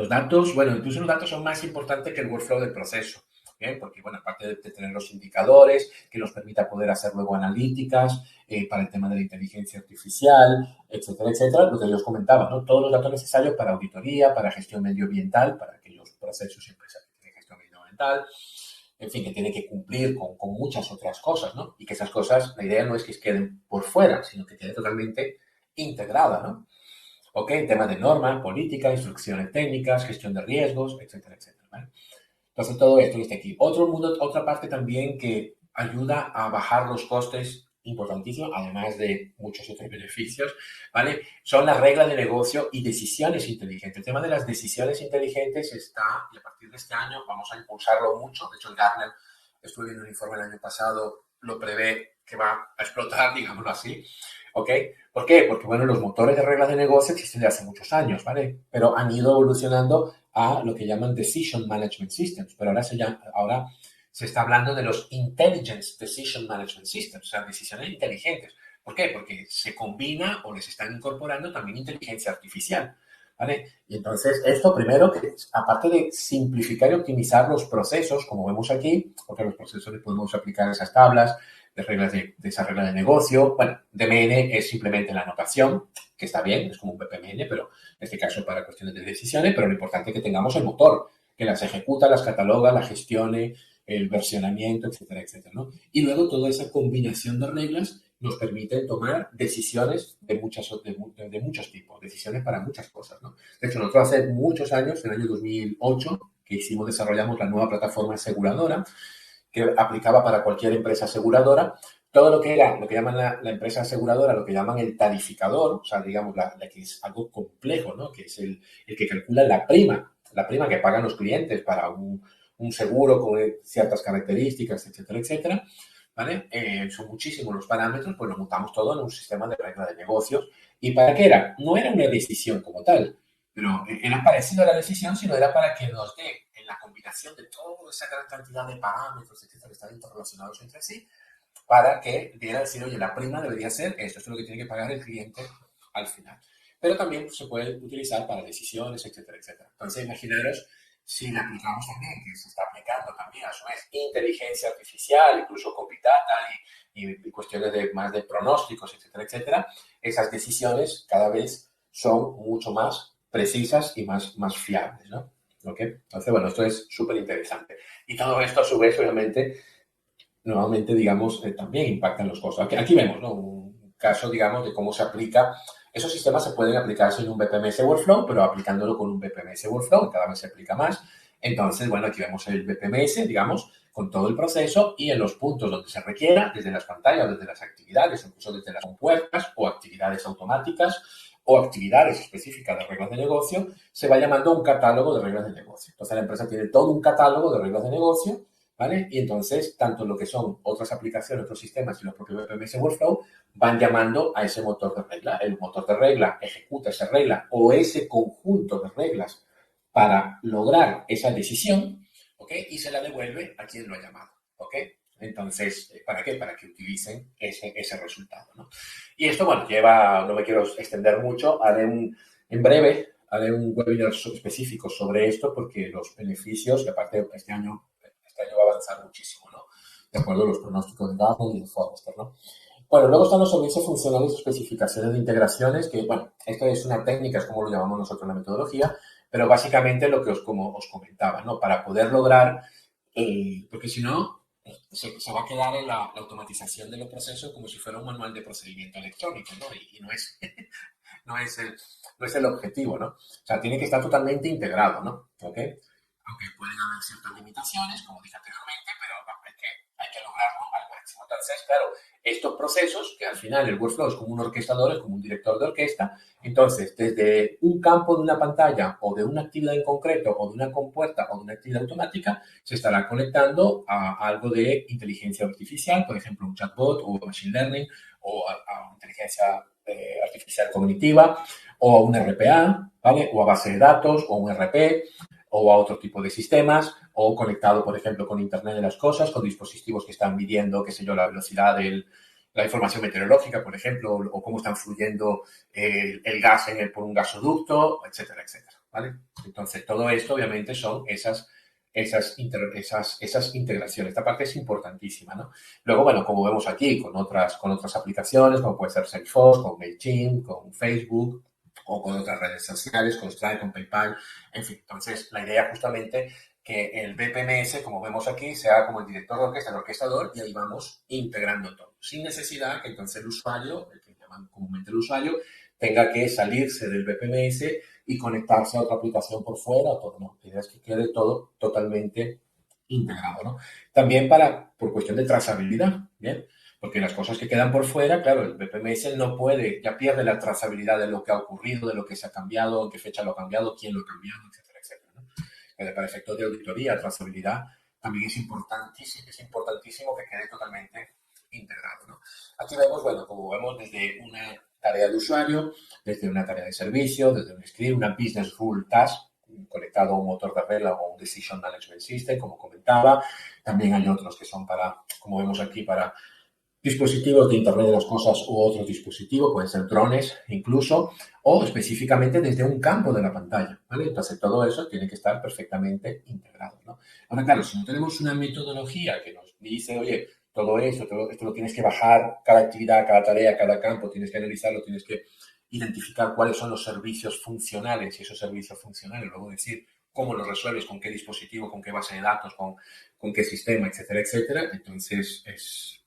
bueno, incluso los datos son más importantes que el workflow del proceso, ¿bien? Porque, bueno, aparte de tener los indicadores que nos permita poder hacer luego analíticas para el tema de la inteligencia artificial, etcétera, etcétera, lo que yo os comentaba, ¿no? Todos los datos necesarios para auditoría, para gestión medioambiental, para aquellos procesos y empresas que tienen gestión medioambiental, en fin, que tiene que cumplir con muchas otras cosas, ¿no? Y que esas cosas, la idea no es que queden por fuera, sino que quede totalmente integrada, ¿no? ¿Ok? Temas de normas, política, instrucciones técnicas, gestión de riesgos, etcétera, etcétera. ¿Vale? Entonces, todo esto está aquí. Otra parte también que ayuda a bajar los costes, importantísimo, además de muchos otros beneficios, ¿vale? Son las reglas de negocio y decisiones inteligentes. El tema de las decisiones inteligentes está, y a partir de este año vamos a impulsarlo mucho. De hecho, el Gartner, estuve viendo un informe el año pasado, lo prevé que va a explotar, digámoslo así. ¿Ok? ¿Por qué? Porque, bueno, los motores de reglas de negocio existen desde hace muchos años, ¿vale? Pero han ido evolucionando a lo que llaman Decision Management Systems, pero ahora se está hablando de los Intelligence Decision Management Systems, o sea, decisiones inteligentes. ¿Por qué? Porque se combina o les están incorporando también inteligencia artificial, ¿vale? Y entonces, esto primero, que aparte de simplificar y optimizar los procesos, como vemos aquí, porque los procesos les podemos aplicar esas tablas, de reglas de esa regla de negocio. Bueno, DMN es simplemente la anotación, que está bien, es como un BPMN, pero en este caso para cuestiones de decisiones, pero lo importante es que tengamos el motor, que las ejecuta, las cataloga, las gestione, el versionamiento, etcétera, etcétera, ¿no? Y luego toda esa combinación de reglas nos permite tomar decisiones de muchos tipos, decisiones para muchas cosas, ¿no? De hecho, nosotros hace muchos años, en el año 2008, que desarrollamos la nueva plataforma aseguradora, que aplicaba para cualquier empresa aseguradora, todo lo que era, lo que llaman la empresa aseguradora, lo que llaman el tarificador, o sea, digamos, la que es algo complejo, ¿no? Que es el que calcula la prima que pagan los clientes para un seguro con ciertas características, etcétera, etcétera, ¿vale? Son muchísimos los parámetros, pues lo montamos todo en un sistema de regla de negocios. ¿Y para qué era? No era una decisión como tal, pero era parecido a la decisión, sino era para que nos dé en la combinación de toda esa gran cantidad de parámetros, etcétera, que están interrelacionados entre sí, para que diera decir, oye, la prima debería ser esto es lo que tiene que pagar el cliente al final. Pero también se puede utilizar para decisiones, etcétera, etcétera. Entonces, imaginaros si le aplicamos también, que se está aplicando también a su vez inteligencia artificial, incluso con Big Data y cuestiones más de pronósticos, etcétera, etcétera, esas decisiones cada vez son mucho más precisas y más fiables, ¿no? ¿Ok? Entonces, bueno, esto es súper interesante. Y todo esto, a su vez, obviamente, nuevamente, digamos, también impactan los costos. Aquí vemos, ¿no? Un caso, digamos, de cómo se aplica. Esos sistemas se pueden aplicar sin un BPMS Workflow, pero aplicándolo con un BPMS Workflow, cada vez se aplica más. Entonces, bueno, aquí vemos el BPMS, digamos, con todo el proceso y en los puntos donde se requiera, desde las pantallas, desde las actividades, incluso desde las compuertas o actividades automáticas o actividades específicas de reglas de negocio, se va llamando un catálogo de reglas de negocio. Entonces, la empresa tiene todo un catálogo de reglas de negocio, ¿vale? Y entonces, tanto lo que son otras aplicaciones, otros sistemas y los propios BPMS Workflow van llamando a ese motor de regla. El motor de regla ejecuta esa regla o ese conjunto de reglas para lograr esa decisión, ¿ok? Y se la devuelve a quien lo ha llamado, ¿ok? Entonces, ¿para qué? Para que utilicen ese resultado, ¿no? Y esto, bueno, lleva, no me quiero extender mucho, en breve haré un webinar específico sobre esto porque los beneficios, y aparte este año va a avanzar muchísimo, ¿no? De acuerdo a los pronósticos de Gartner y de Forrester, ¿no? Bueno, luego están los servicios funcionales y especificaciones de integraciones, que, bueno, esto es una técnica, es como lo llamamos nosotros en la metodología, pero básicamente lo que como os comentaba, ¿no? Para poder lograr, porque si no, se va a quedar en la automatización de los procesos como si fuera un manual de procedimiento electrónico, ¿no? Y no es, no es el objetivo, ¿no? O sea, tiene que estar totalmente integrado, ¿no? ¿Ok? Aunque pueden haber ciertas limitaciones, como dije anteriormente, pero hay que lograrlo al máximo. Entonces, claro, estos procesos, que al final el workflow es como un orquestador, es como un director de orquesta, entonces, desde un campo de una pantalla o de una actividad en concreto o de una compuerta o de una actividad automática, se estará conectando a algo de inteligencia artificial, por ejemplo, un chatbot o machine learning o a inteligencia artificial cognitiva o a un RPA, ¿vale? O a base de datos o un RP o a otro tipo de sistemas, o conectado, por ejemplo, con Internet de las Cosas, con dispositivos que están midiendo, qué sé yo, la velocidad de la información meteorológica, por ejemplo, o cómo están fluyendo el gas por un gasoducto, etcétera, etcétera, ¿vale? Entonces, todo esto, obviamente, son esas integraciones. Esta parte es importantísima, ¿no? Luego, bueno, como vemos aquí, con otras aplicaciones, como puede ser Salesforce, con MailChimp, con Facebook, o con otras redes sociales, con Stripe, con PayPal, en fin. Entonces, la idea justamente que el BPMS, como vemos aquí, sea como el director de orquesta, el orquestador, y ahí vamos integrando todo, sin necesidad que entonces el usuario, el que llaman comúnmente el usuario, tenga que salirse del BPMS y conectarse a otra aplicación por fuera, o todo, no. La idea es que quede todo totalmente integrado, ¿no? También por cuestión de trazabilidad, ¿bien? Porque las cosas que quedan por fuera, claro, el BPMS no puede, ya pierde la trazabilidad de lo que ha ocurrido, de lo que se ha cambiado, en qué fecha lo ha cambiado, quién lo ha cambiado, etcétera, etcétera, ¿no? Para efectos de auditoría, trazabilidad, también es importantísimo que quede totalmente integrado, ¿no? Aquí vemos, bueno, como vemos desde una tarea de usuario, desde una tarea de servicio, desde un script, una business rule task, conectado a un motor de regla o a un decision management system, como comentaba. También hay otros que son como vemos aquí, para dispositivos de Internet de las Cosas u otros dispositivos, pueden ser drones incluso, o específicamente desde un campo de la pantalla, ¿vale? Entonces, todo eso tiene que estar perfectamente integrado, ¿no? Ahora, claro, si no tenemos una metodología que nos dice, oye, todo eso, todo esto lo tienes que bajar, cada actividad, cada tarea, cada campo, tienes que analizarlo, tienes que identificar cuáles son los servicios funcionales y esos servicios funcionales, luego decir cómo los resuelves, con qué dispositivo, con qué base de datos, con qué sistema, etcétera, etcétera. Entonces,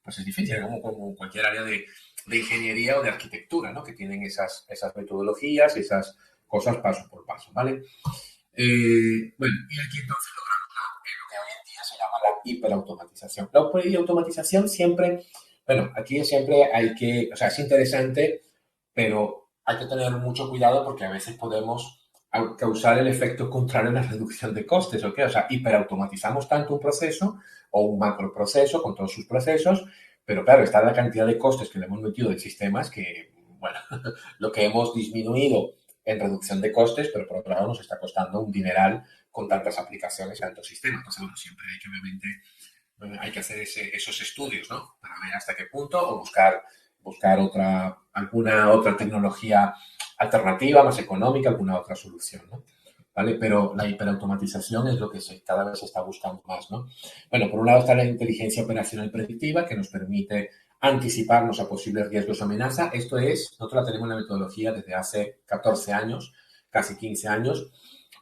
pues es difícil, como cualquier área de ingeniería o de arquitectura, ¿no? Que tienen esas metodologías, esas cosas paso por paso, ¿vale? Bueno, y aquí entonces logramos lo que hoy en día se llama la hiperautomatización. La hiperautomatización siempre, bueno, aquí siempre o sea, es interesante, pero hay que tener mucho cuidado porque a veces podemos causar el efecto contrario en la reducción de costes, ¿ok? O sea, hiperautomatizamos tanto un proceso o un macroproceso con todos sus procesos, pero claro, está la cantidad de costes que le hemos metido en sistemas que, bueno, lo que hemos disminuido en reducción de costes, pero por otro lado nos está costando un dineral con tantas aplicaciones y tantos sistemas. Entonces, bueno, siempre hay que, obviamente, hay que hacer esos estudios, ¿no? Para ver hasta qué punto o buscar alguna otra tecnología alternativa, más económica, alguna otra solución, ¿no? ¿Vale? Pero la hiperautomatización es lo que cada vez se está buscando más, ¿no? Bueno, por un lado está la inteligencia operacional predictiva, que nos permite anticiparnos a posibles riesgos o amenazas. Nosotros la tenemos en la metodología desde hace 14 años, casi 15 años,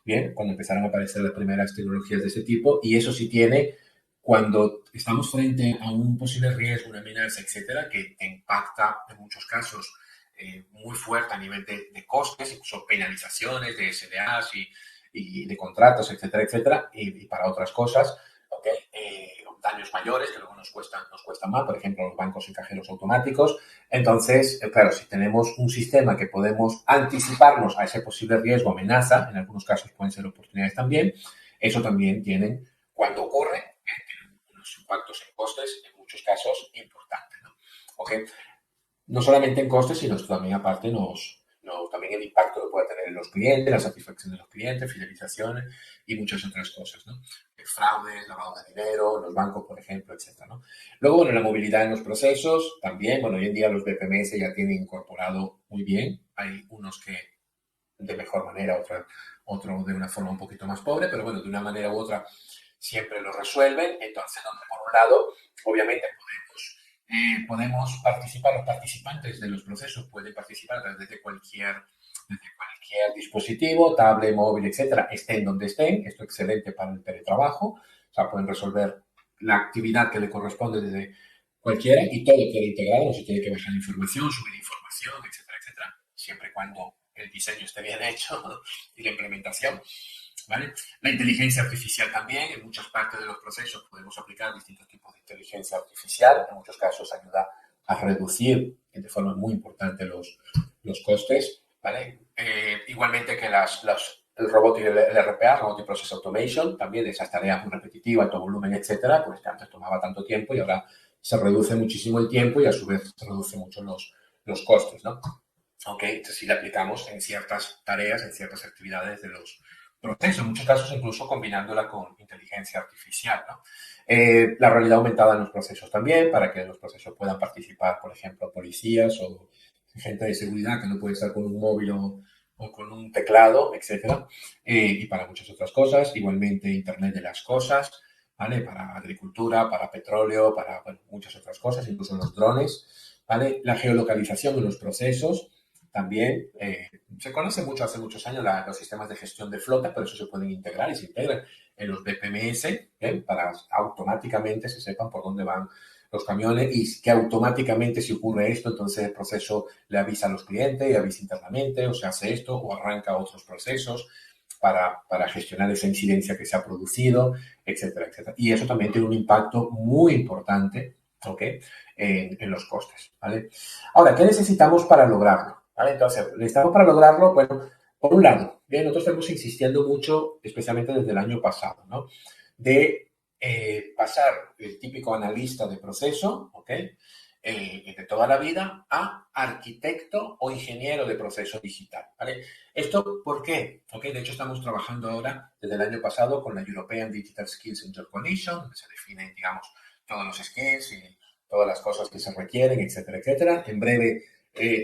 bien, cuando empezaron a aparecer las primeras tecnologías de ese tipo, y eso sí tiene, cuando estamos frente a un posible riesgo, una amenaza, etcétera, que te impacta en muchos casos muy fuerte a nivel de costes, incluso penalizaciones de SLAs y de contratos, etcétera, etcétera, y para otras cosas, ¿okay? Daños mayores que luego nos cuestan más, por ejemplo, los bancos y cajeros automáticos. Entonces, claro, si tenemos un sistema que podemos anticiparnos a ese posible riesgo, amenaza, en algunos casos pueden ser oportunidades también, eso también tiene, cuando ocurre, tiene unos impactos en costes, en muchos casos, importantes, ¿no? ¿Okay? No solamente en costes, sino también aparte también el impacto que puede tener en los clientes, la satisfacción de los clientes, fidelizaciones y muchas otras cosas, ¿no? Fraudes, lavado de dinero, los bancos, por ejemplo, etcétera, ¿no? Luego, bueno, la movilidad en los procesos, también, bueno, hoy en día los BPMS ya tienen incorporado muy bien, hay unos que de mejor manera, otro de una forma un poquito más pobre, pero bueno, de una manera u otra siempre lo resuelven. Entonces, donde por un lado, obviamente podemos participar, los participantes de los procesos pueden participar desde cualquier dispositivo, tablet, móvil, etcétera, estén donde estén. Esto es excelente para el teletrabajo. O sea, pueden resolver la actividad que le corresponde desde cualquiera y todo queda integrado. No se tiene que bajar información, subir información, etcétera, etcétera, siempre y cuando el diseño esté bien hecho y la implementación. ¿Vale? La inteligencia artificial también, en muchas partes de los procesos podemos aplicar distintos tipos de inteligencia artificial, en muchos casos ayuda a reducir de forma muy importante los costes, ¿vale? Igualmente que el robot y el RPA, Robotic Process Automation, también de esas tareas muy repetitivas, alto volumen, etcétera, pues que antes tomaba tanto tiempo y ahora se reduce muchísimo el tiempo y a su vez se reduce mucho los costes, ¿no? Ok, entonces sí le aplicamos en ciertas tareas, en ciertas actividades de los procesos, en muchos casos incluso combinándola con inteligencia artificial, ¿no? La realidad aumentada en los procesos también, para que en los procesos puedan participar, por ejemplo, policías o gente de seguridad que no puede estar con un móvil o con un teclado, etcétera, y para muchas otras cosas. Igualmente, Internet de las cosas, ¿vale? Para agricultura, para petróleo, para bueno, muchas otras cosas, incluso los drones, ¿vale? La geolocalización en los procesos. También se conoce mucho hace muchos años los sistemas de gestión de flota, pero eso se pueden integrar y se integran en los BPMS para automáticamente se sepan por dónde van los camiones y que automáticamente si ocurre esto, entonces el proceso le avisa a los clientes y avisa internamente o se hace esto o arranca otros procesos para gestionar esa incidencia que se ha producido, etcétera, etcétera. Y eso también tiene un impacto muy importante, ¿ok? En los costes, ¿vale? Ahora, ¿qué necesitamos para lograrlo? ¿Vale? Entonces, necesitamos para lograrlo, bueno, por un lado, bien, nosotros estamos insistiendo mucho, especialmente desde el año pasado, ¿no? De pasar el típico analista de proceso, ¿ok? De toda la vida a arquitecto o ingeniero de proceso digital, ¿vale? ¿Esto por qué? ¿Ok? De hecho, estamos trabajando ahora desde el año pasado con la European Digital Skills Center Coalition, donde se definen, digamos, todos los skills y todas las cosas que se requieren, etcétera, etcétera. En breve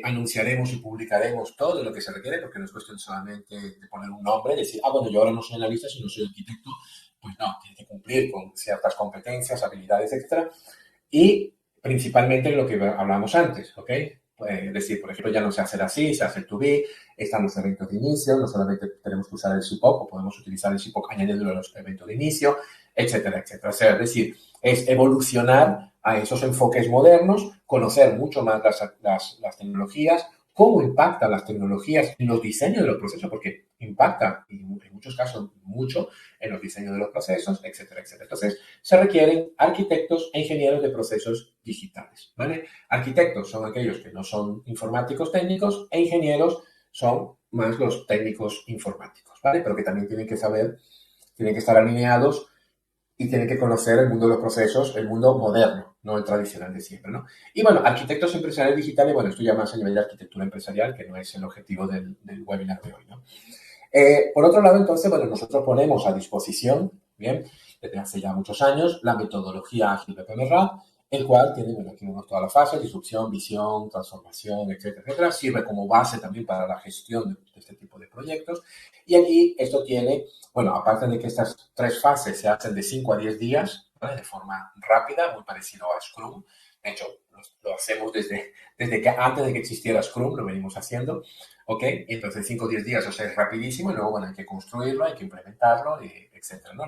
anunciaremos y publicaremos todo lo que se requiere, porque no es cuestión solamente de poner un nombre y decir, bueno, yo ahora no soy analista, sino soy arquitecto. Pues no, tiene que cumplir con ciertas competencias, habilidades, etcétera. Y principalmente lo que hablábamos antes, ¿ok? Es decir, por ejemplo, ya no se hace así, se hace el to be, están los eventos de inicio, no solamente tenemos que usar el SIPOC, o podemos utilizar el SIPOC añadiéndolo a los eventos de inicio, etcétera, etcétera. O sea, es decir, es evolucionar a esos enfoques modernos, conocer mucho más las tecnologías, cómo impactan las tecnologías en los diseños de los procesos, porque impacta, en muchos casos, mucho en los diseños de los procesos, etcétera, etcétera. Entonces, se requieren arquitectos e ingenieros de procesos digitales, ¿vale? Arquitectos son aquellos que no son informáticos técnicos e ingenieros son más los técnicos informáticos, ¿vale? Pero que también tienen que saber, tienen que estar alineados y tienen que conocer el mundo de los procesos, el mundo moderno, no el tradicional de siempre, ¿no? Y bueno, arquitectos empresariales digitales, bueno, esto ya más a nivel de arquitectura empresarial, que no es el objetivo del webinar de hoy, ¿no? Por otro lado, entonces, bueno, nosotros ponemos a disposición, bien, desde hace ya muchos años, la metodología ágil de PMRAD, el cual tiene, bueno, aquí vemos toda la fase, disrupción, visión, transformación, etcétera, etcétera. Sirve como base también para la gestión de este tipo de proyectos. Y aquí esto tiene, bueno, aparte de que estas tres fases se hacen de 5 a 10 días, ¿vale? De forma rápida, muy parecido a Scrum, De hecho, lo hacemos desde que antes de que existiera Scrum, lo venimos haciendo, ¿ok? Y entonces 5 o 10 días, o sea, es rapidísimo y luego, bueno, hay que construirlo, hay que implementarlo, etcétera, ¿no?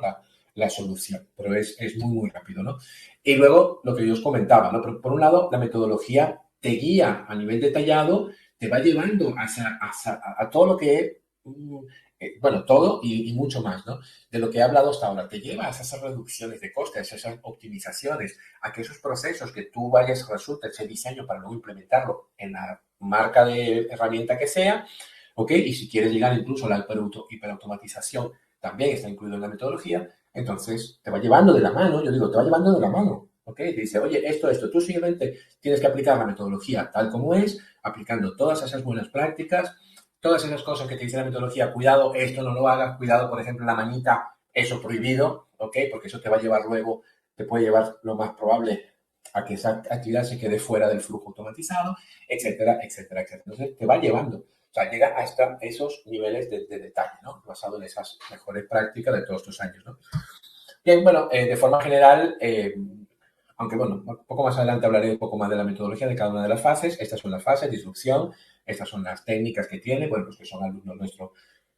La solución, pero es muy, muy rápido, ¿no? Y luego, lo que yo os comentaba, ¿no? Pero por un lado, la metodología te guía a nivel detallado, te va llevando a todo lo que, bueno, todo y mucho más, ¿no? De lo que he hablado hasta ahora. Te lleva a esas reducciones de costes, a esas optimizaciones, a que esos procesos que tú vayas a resulta ese diseño para luego implementarlo en la marca de herramienta que sea, ¿ok? Y si quieres llegar incluso a la hiperautomatización, también está incluido en la metodología, entonces te va llevando de la mano, yo digo, te va llevando de la mano, ¿ok? Te dice, oye, esto, tú simplemente tienes que aplicar la metodología tal como es, aplicando todas esas buenas prácticas, todas esas cosas que te dice la metodología, cuidado, esto no lo hagas, cuidado, por ejemplo, la manita, eso prohibido, ¿ok? Porque eso te va a llevar luego, te puede llevar lo más probable a que esa actividad se quede fuera del flujo automatizado, etcétera, etcétera, etcétera. Entonces, te va llevando. O sea, llega hasta esos niveles de detalle, ¿no? Basado en esas mejores prácticas de todos estos años, ¿no? Bien, bueno, de forma general, aunque bueno, un poco más adelante hablaré un poco más de la metodología de cada una de las fases. Estas son las fases, disrupción, estas son las técnicas que tiene, bueno, pues que son alumnos nuestros,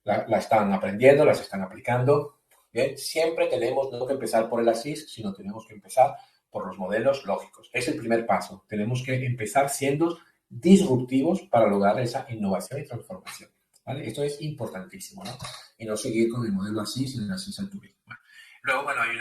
la están aprendiendo, las están aplicando. Bien, siempre tenemos no que empezar por el ASIS, sino tenemos que empezar por los modelos lógicos. Es el primer paso. Tenemos que empezar siendo disruptivos para lograr esa innovación y transformación. ¿Vale? Esto es importantísimo, ¿no? Y no seguir con el modelo ASIS y el ASIS al turismo. Luego, bueno, hay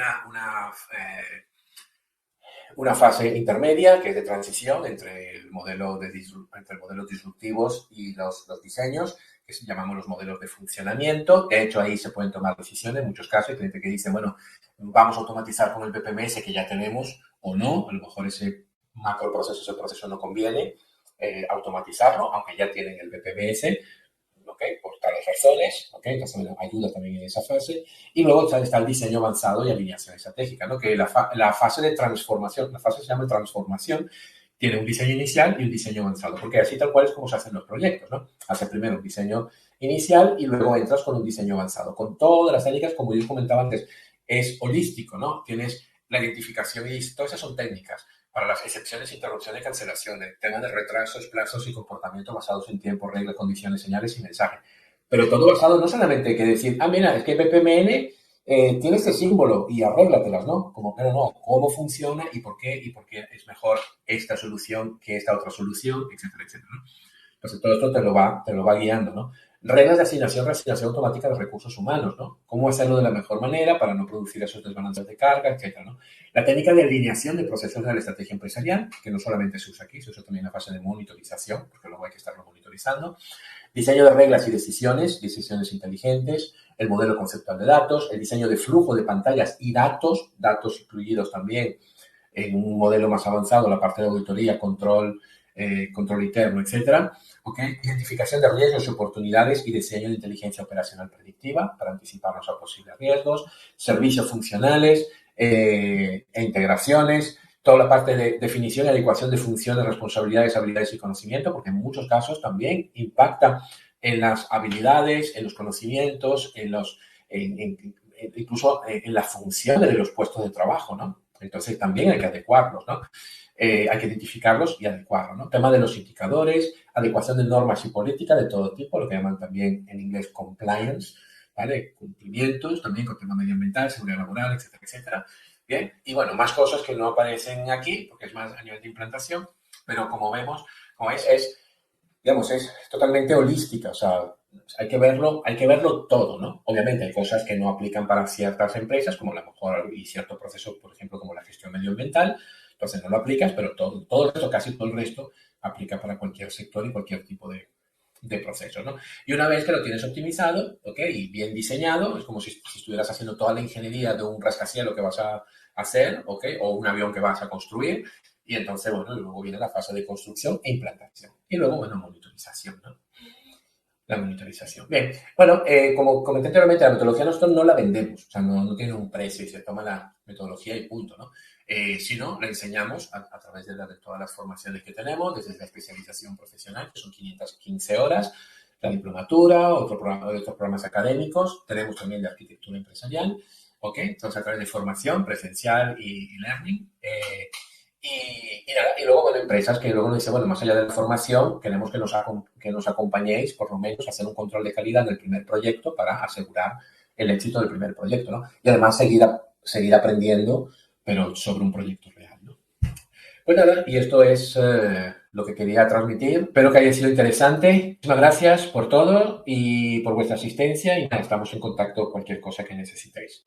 una fase intermedia que es de transición entre entre modelos disruptivos y los diseños, que llamamos los modelos de funcionamiento. De hecho, ahí se pueden tomar decisiones en muchos casos. Hay cliente que dice, bueno, vamos a automatizar con el BPMS que ya tenemos o no. A lo mejor ese proceso no conviene automatizarlo, aunque ya tienen el BPMS. ¿Ok? Por tales razones, ¿ok? Entonces ayuda también en esa fase. Y luego está el diseño avanzado y alineación estratégica, ¿no? Que la fase de transformación, la fase se llama transformación, tiene un diseño inicial y un diseño avanzado, porque así tal cual es como se hacen los proyectos, ¿no? Haces primero un diseño inicial y luego entras con un diseño avanzado. Con todas las técnicas, como yo comentaba antes, es holístico, ¿no? Tienes la identificación y todas esas son técnicas para las excepciones, interrupciones, cancelaciones, temas de retrasos, plazos y comportamiento basados en tiempo, reglas, condiciones, señales y mensajes. Pero todo basado no solamente hay que decir, mira, es que BPMN tiene este símbolo y arréglatelas, ¿no? Como, pero no, cómo funciona y por qué es mejor esta solución que esta otra solución, etcétera, etcétera, ¿no? Entonces, todo esto te lo va guiando, ¿no? Reglas de asignación, reasignación automática de recursos humanos, ¿no? Cómo hacerlo de la mejor manera para no producir esos desbalances de carga, etcétera, ¿no? La técnica de alineación de procesos de la estrategia empresarial, que no solamente se usa aquí, se usa también en la fase de monitorización, porque luego hay que estarlo monitorizando. Diseño de reglas y decisiones inteligentes, el modelo conceptual de datos, el diseño de flujo de pantallas y datos incluidos también en un modelo más avanzado, la parte de auditoría, control interno, etcétera. ¿Okay? Identificación de riesgos y oportunidades y diseño de inteligencia operacional predictiva para anticiparnos a posibles riesgos, servicios funcionales e integraciones, toda la parte de definición y adecuación de funciones, responsabilidades, habilidades y conocimiento, porque en muchos casos también impacta en las habilidades, en los conocimientos, incluso en las funciones de los puestos de trabajo, ¿no? Entonces también hay que adecuarlos, ¿no? Hay que identificarlos y adecuarlos, ¿no? Tema de los indicadores, adecuación de normas y políticas de todo tipo, lo que llaman también en inglés compliance, ¿vale? Cumplimientos, también con tema medioambiental, seguridad laboral, etcétera, etcétera. Bien, y bueno, más cosas que no aparecen aquí, porque es más a nivel de implantación, pero como vemos, como digamos, es totalmente holística, o sea, hay que verlo todo, ¿no? Obviamente hay cosas que no aplican para ciertas empresas, como a lo mejor y cierto proceso, por ejemplo, como la gestión medioambiental, entonces no lo aplicas, pero todo el resto, casi todo el resto, aplica para cualquier sector y cualquier tipo de proceso, ¿no? Y una vez que lo tienes optimizado, ¿ok? Y bien diseñado, es como si estuvieras haciendo toda la ingeniería de un rascacielos que vas a hacer, ¿ok? O un avión que vas a construir, y entonces, bueno, luego viene la fase de construcción e implantación. Y luego, bueno, monitorización, ¿no? La monitorización. Bien, bueno, como comenté anteriormente, la metodología nosotros no la vendemos, o sea, no tiene un precio y se toma la metodología y punto, ¿no? Sino la enseñamos a través de todas las formaciones que tenemos, desde la especialización profesional, que son 515 horas, la diplomatura, otros programas académicos, tenemos también de arquitectura empresarial, ¿ok? Entonces, a través de formación presencial y learning, Y luego, bueno, empresas que luego nos dicen, bueno, más allá de la formación, queremos que nos acompañéis, por lo menos, a hacer un control de calidad del primer proyecto para asegurar el éxito del primer proyecto, ¿no? Y además seguir aprendiendo, pero sobre un proyecto real, ¿no? Pues nada, y esto es lo que quería transmitir. Espero que haya sido interesante. Muchas gracias por todo y por vuestra asistencia y nada, estamos en contacto cualquier cosa que necesitéis.